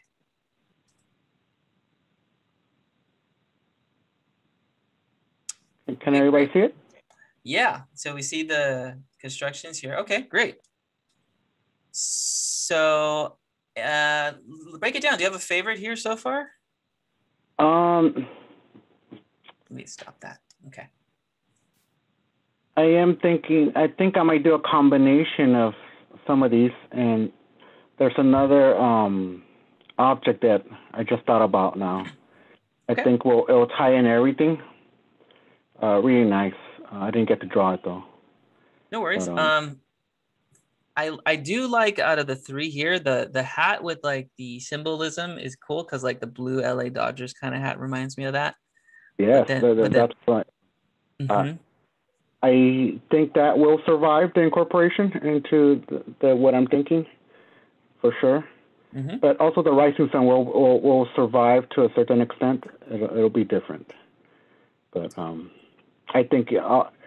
Can everybody see it? Yeah, so we see the constructions here. Okay, great. So break it down. Do you have a favorite here so far? Let me stop that. Okay. I think I might do a combination of some of these, and there's another object that I just thought about now. Okay. I think it'll tie in everything. Really nice. I didn't get to draw it though. No worries. But, I do like, out of the three here, the hat with like the symbolism is cool, because like the blue LA Dodgers kind of hat reminds me of that. yes, that's right. I think that will survive the incorporation into the what I'm thinking, for sure. But also the rising sun will survive to a certain extent. It'll be different. But I think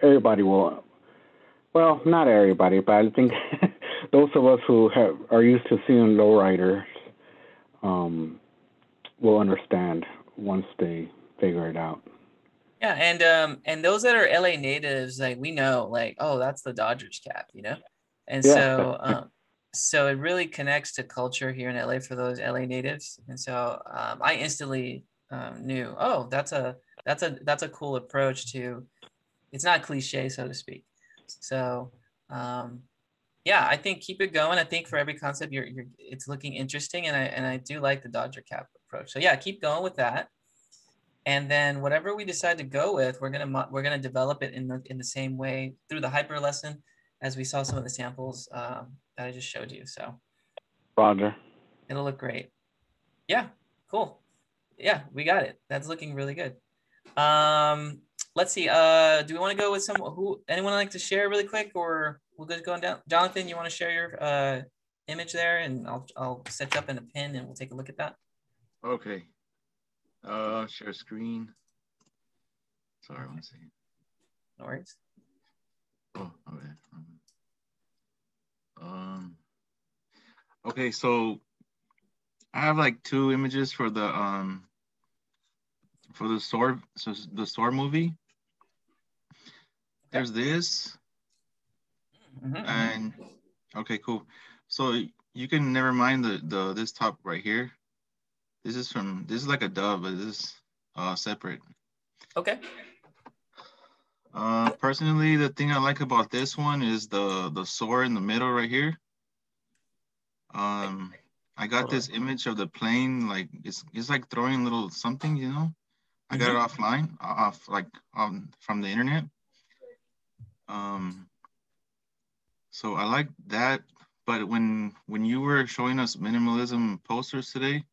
everybody will. Well, not everybody, but I think those of us who are used to seeing lowriders will understand once they figure it out. Yeah, and those that are LA natives, like, we know, like, oh, that's the Dodgers cap, you know? And yeah. so it really connects to culture here in LA for those LA natives. And so I instantly knew, oh, that's a cool approach to, it's not cliche, so to speak. So yeah, I think keep it going. I think for every concept, it's looking interesting, and I do like the Dodger cap approach. So yeah, keep going with that. And then whatever we decide to go with, we're gonna develop it in the same way through the hyper lesson, as we saw some of the samples that I just showed you. So, Roger. It'll look great. Yeah, cool. Yeah, we got it. That's looking really good. Let's see. Do we want to go with anyone like to share really quick, or we'll just go down? Jonathan, you want to share your image there, and I'll set you up in a pin, and we'll take a look at that. Okay. Share screen. Sorry, 1 second. No worries. Oh, okay. Okay, so I have like 2 images for the sword, so the sword movie. There's this, and okay, cool. So you can never mind this top right here. This is like a dove, but this is separate. Okay. Personally, the thing I like about this one is the sword in the middle right here. I got this image of the plane, like it's like throwing little something, you know. I got it offline, from the internet. So I like that, but when you were showing us minimalism posters today,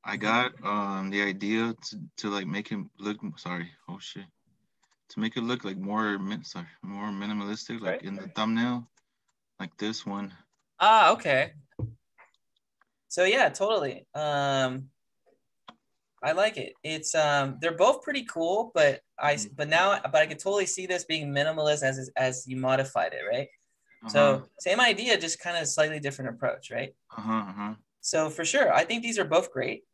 I got the idea to like make it look, sorry, oh shit, to make it look like more minimalistic, like in the thumbnail, like this one. Ah, okay. So yeah, totally. I like it. It's they're both pretty cool, but I can totally see this being minimalist as you modified it, right? So same idea, just kind of slightly different approach, right? So for sure, I think these are both great.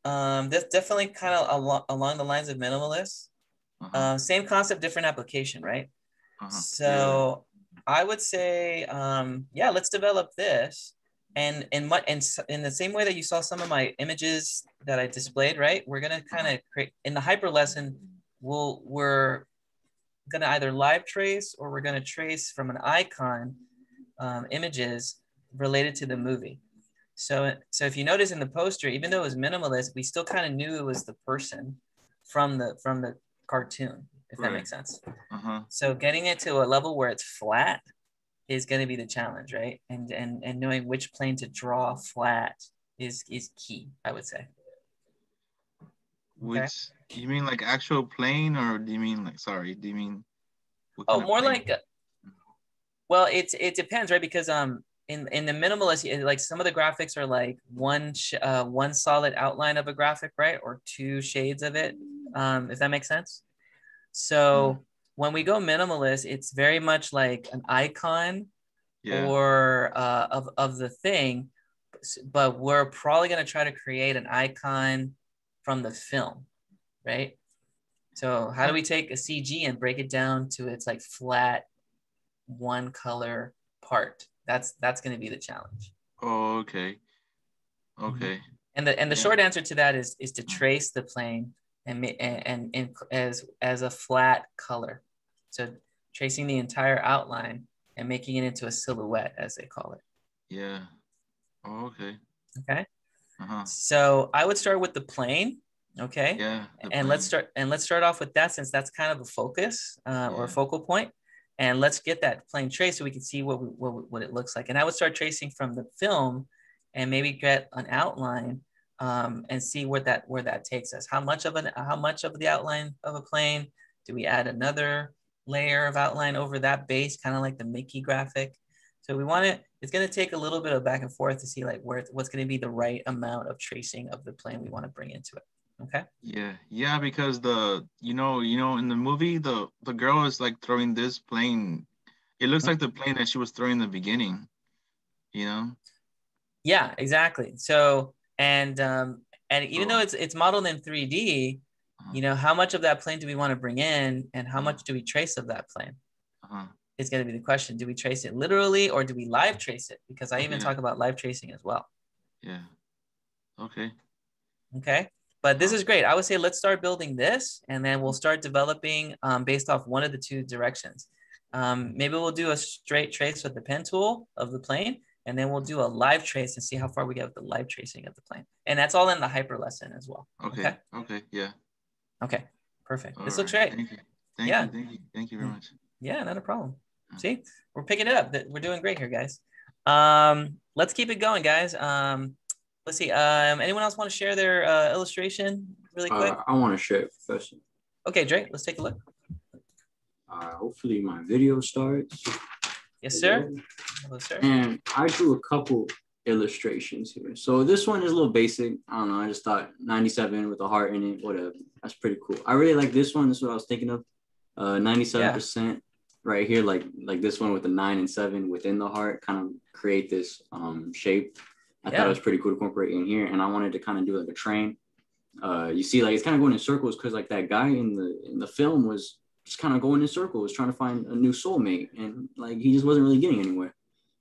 That's definitely kind of along the lines of minimalist. Same concept, different application, right? So I would say, yeah, let's develop this. And in the same way that you saw some of my images that I displayed, right? We're gonna kind of create in the hyper lesson. We're gonna either live trace or we're gonna trace from an icon images related to the movie. So if you notice in the poster, even though it was minimalist, we still kind of knew it was the person from the cartoon, if that makes sense. So getting it to a level where it's flat is going to be the challenge, right? And knowing which plane to draw flat is key, I would say. Which, you mean like actual plane, or do you mean like, sorry, do you mean more like, well, it depends, right? Because in the minimalist, like some of the graphics are like one solid outline of a graphic, right? Or 2 shades of it, if that makes sense. So when we go minimalist, it's very much like an icon or of the thing, but we're probably going to try to create an icon from the film, right? So how do we take a CG and break it down to its like flat one color part? That's going to be the challenge. Oh, okay. And the short answer to that is to trace the plane and as a flat color. So tracing the entire outline and making it into a silhouette, as they call it. Yeah. Oh, okay. Okay. So I would start with the plane. Okay. Yeah. And let's start off with that, since that's kind of a focus or a focal point. And let's get that plane traced so we can see what it looks like. And I would start tracing from the film and maybe get an outline and see where that takes us. How much of the outline of a plane do we add another layer of outline over that base, kind of like the Mickey graphic? So it's going to take a little bit of back and forth to see like what's going to be the right amount of tracing of the plane we want to bring into it. Okay. Yeah, because you know in the movie the girl is like throwing this plane. It looks like the plane that she was throwing in the beginning, you know. Yeah, exactly. So and even though it's modeled in 3D, you know, how much of that plane do we want to bring in, and how much do we trace of that plane? It's going to be the question. Do we trace it literally, or do we live trace it? Because I even talk about live tracing as well. Yeah. Okay. But this is great. I would say let's start building this, and then we'll start developing based off one of the 2 directions. maybe we'll do a straight trace with the pen tool of the plane, and then we'll do a live trace and see how far we get with the live tracing of the plane. And that's all in the hyper lesson as well. Okay. Yeah. Okay. Perfect. All This looks right. great. Thank you very much. Yeah, not a problem. See, we're picking it up. We're doing great here, guys. Let's keep it going, guys. Let's see. Anyone else want to share their illustration really quick? I want to share it, Professor. Okay, Drake, let's take a look. Hopefully my video starts. Yes, sir. Hello, sir. And I drew a couple illustrations here. So this one is a little basic. I don't know. I just thought 97 with a heart in it, whatever. That's pretty cool. I really like this one. This is what I was thinking of. 97% right here, like this one with the 9 and 7 within the heart, kind of create this shape. I thought it was pretty cool to incorporate in here, and I wanted to kind of do like a train. You see, like it's kind of going in circles because like that guy in the film was just kind of going in circles, trying to find a new soulmate, and like he just wasn't really getting anywhere.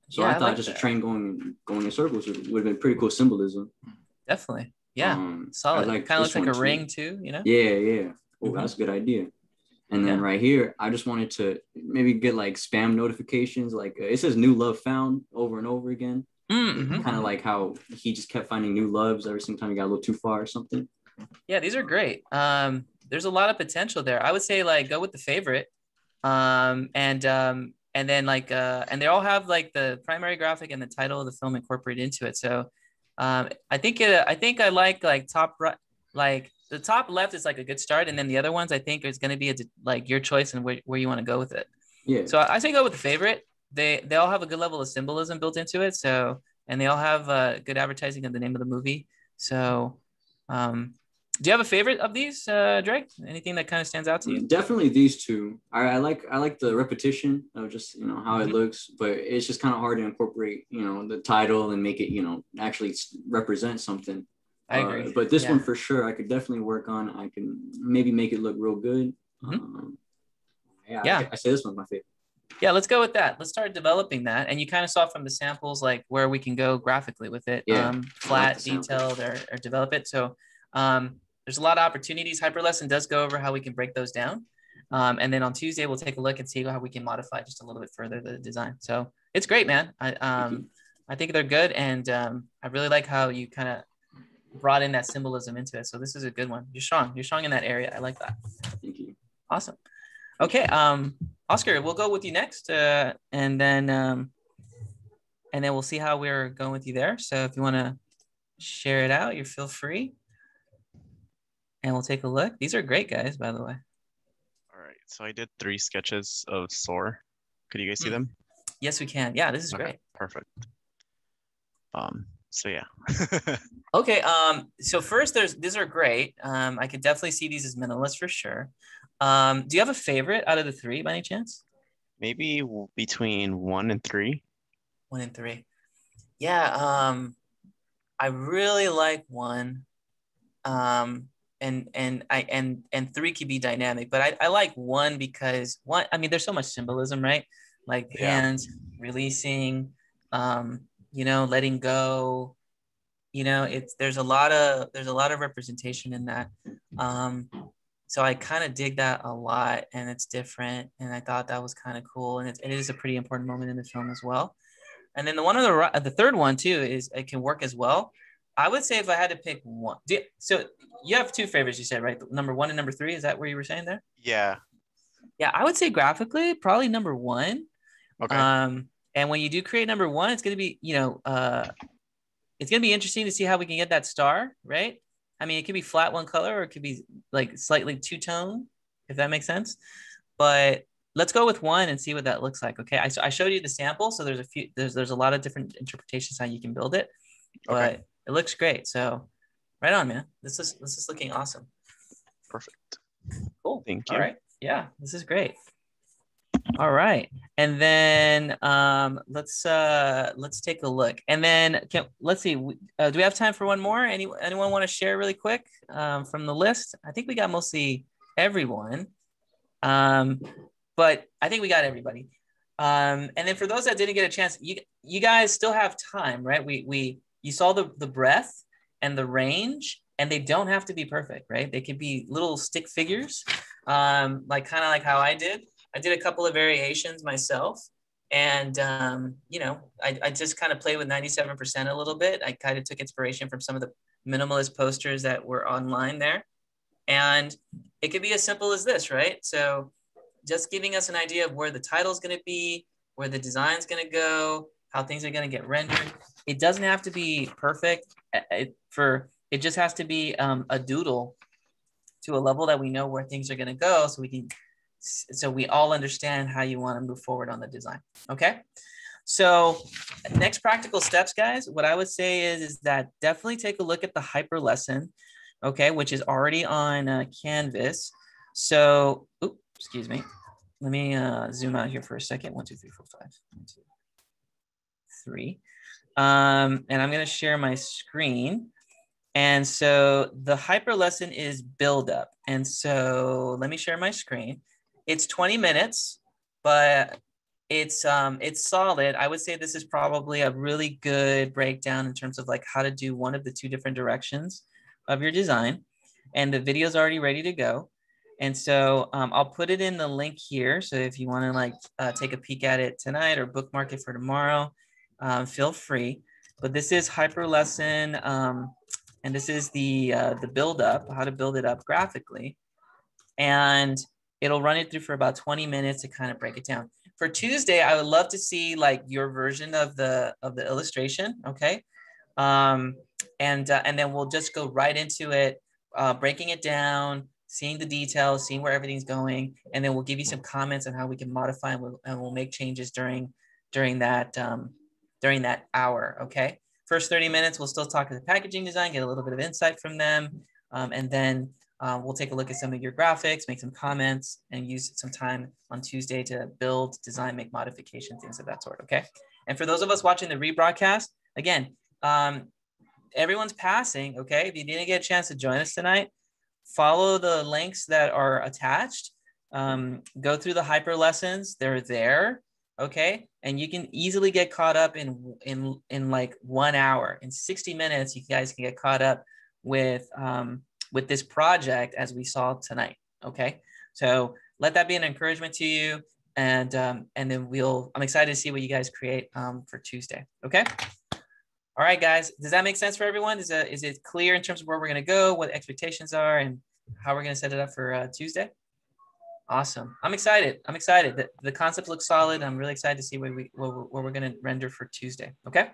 So I thought like just a train going in circles would have been pretty cool symbolism. Definitely, yeah, solid. Like kind of looks like a ring too, you know? Yeah. Oh, that's a good idea. And then right here, I just wanted to maybe get like spam notifications. Like it says new love found over and over again. Kind of like how he just kept finding new loves every single time he got a little too far or something. Yeah, these are great. There's a lot of potential there. I would say like go with the favorite. And then like, and they all have like the primary graphic and the title of the film incorporated into it. So I think I like top right, like the top left is like a good start. And then the other ones I think is going to be like your choice and where you want to go with it. Yeah. So I say go with the favorite. They all have a good level of symbolism built into it. So, and they all have good advertising of the name of the movie. So, do you have a favorite of these, Drake? Anything that kind of stands out to you? Definitely these two. I like the repetition of just, you know, how it looks, but it's just kind of hard to incorporate, you know, the title and make it, you know, actually represent something. I agree. But this one for sure, I could definitely work on. I can maybe make it look real good. I say this one's my favorite. Yeah, let's go with that. Let's start developing that. And you kind of saw from the samples, like where we can go graphically with it. Flat, detailed, or develop it. So there's a lot of opportunities. Hyper lesson does go over how we can break those down. And then on Tuesday, we'll take a look and see how we can modify just a little bit further the design. So it's great, man. I think they're good. And I really like how you kind of brought in that symbolism into it. So this is a good one. You're strong. You're strong in that area. I like that. Thank you. Awesome. Okay. Oscar, we'll go with you next. And then we'll see how we're going with you there. So if you want to share it out, you feel free. And we'll take a look. These are great, guys, by the way. All right. So I did 3 sketches of Soar. Could you guys see them? Yes, we can. Yeah, this is great. Perfect. So yeah. Okay. So first, these are great. I could definitely see these as minimalist for sure. Do you have a favorite out of the 3 by any chance? Maybe between 1 and 3. 1 and 3. Yeah. I really like 1. And 3 could be dynamic, but I like 1 because 1, I mean, there's so much symbolism, right? Like hands releasing, you know, letting go, you know, there's a lot of representation in that. So I kind of dig that a lot, and it's different. And I thought that was kind of cool. And it is a pretty important moment in the film as well. And then the one on the right, the third one too, is it can work as well. I would say if I had to pick one, so you have 2 favorites, you said, right? Number 1 and number 3. Is that where you were saying there? Yeah. Yeah, I would say graphically, probably number 1. Okay. And when you do create number 1, it's going to be, you know, it's going to be interesting to see how we can get that star, right? I mean, it could be flat one color, or it could be like slightly 2-tone, if that makes sense. But let's go with 1 and see what that looks like. Okay. I showed you the sample. So there's a lot of different interpretations how you can build it, but it looks great. So right on, man. This is looking awesome. Perfect. Cool. Thank you. All right. Yeah, this is great. All right. And then let's take a look. And then let's see. Do we have time for one more? Anyone want to share really quick from the list? I think we got mostly everyone. But I think we got everybody. And then for those that didn't get a chance, you guys still have time, right? You saw the breadth and the range, and they don't have to be perfect, right? They could be little stick figures, like kind of like how I did. I did a couple of variations myself. And, you know, I just kind of played with 97% a little bit. I kind of took inspiration from some of the minimalist posters that were online there. And it could be as simple as this, right? So just giving us an idea of where the title is going to be, where the design is going to go, how things are going to get rendered. It doesn't have to be perfect. It just has to be a doodle to a level that we know where things are going to go, so we all understand how you want to move forward on the design. Okay. So next practical steps, guys, what I would say is that definitely take a look at the hyper lesson, okay, which is already on Canvas. So, oops, excuse me. Let me zoom out here for a second. 1, 2, 3, 4, 5. 1, 2, 3. And I'm going to share my screen. And so the hyper lesson is build up. And so let me share my screen. It's 20 minutes, but it's solid. I would say this is probably a really good breakdown in terms of like how to do one of the 2 different directions of your design. And the video is already ready to go. And so I'll put it in the link here. So if you want to like take a peek at it tonight or bookmark it for tomorrow, feel free. But this is hyper lesson. And this is the build up, how to build it up graphically. And it'll run it through for about 20 minutes to kind of break it down. For Tuesday, I would love to see like your version of the illustration, okay? And then we'll just go right into it, breaking it down, seeing the details, seeing where everything's going, and then we'll give you some comments on how we can modify and we'll make changes during that hour, okay? First 30 minutes, we'll still talk to the packaging design, get a little bit of insight from them, and then we'll take a look at some of your graphics, make some comments, and use some time on Tuesday to build, design, make modifications, things of that sort, okay? And for those of us watching the rebroadcast, again, everyone's passing, okay? If you didn't get a chance to join us tonight, follow the links that are attached, go through the hyper lessons, they're there, okay? And you can easily get caught up in like 1 hour. In 60 minutes, you guys can get caught up with this project as we saw tonight, okay? So let that be an encouragement to you. And then I'm excited to see what you guys create for Tuesday, okay? All right, guys, does that make sense for everyone? Is it clear in terms of where we're gonna go, what expectations are, and how we're gonna set it up for Tuesday? Awesome. I'm excited. The concept looks solid. I'm really excited to see where we're going to render for Tuesday. Okay.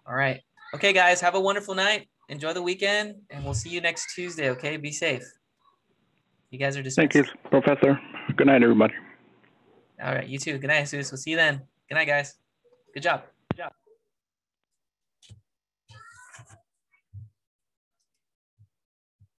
All right. Okay, guys, have a wonderful night. Enjoy the weekend, and we'll see you next Tuesday. Okay. Be safe. You guys are dismissed. Thank you, Professor. Good night, everybody. All right. You too. Good night, Jesus. We'll see you then. Good night, guys. Good job.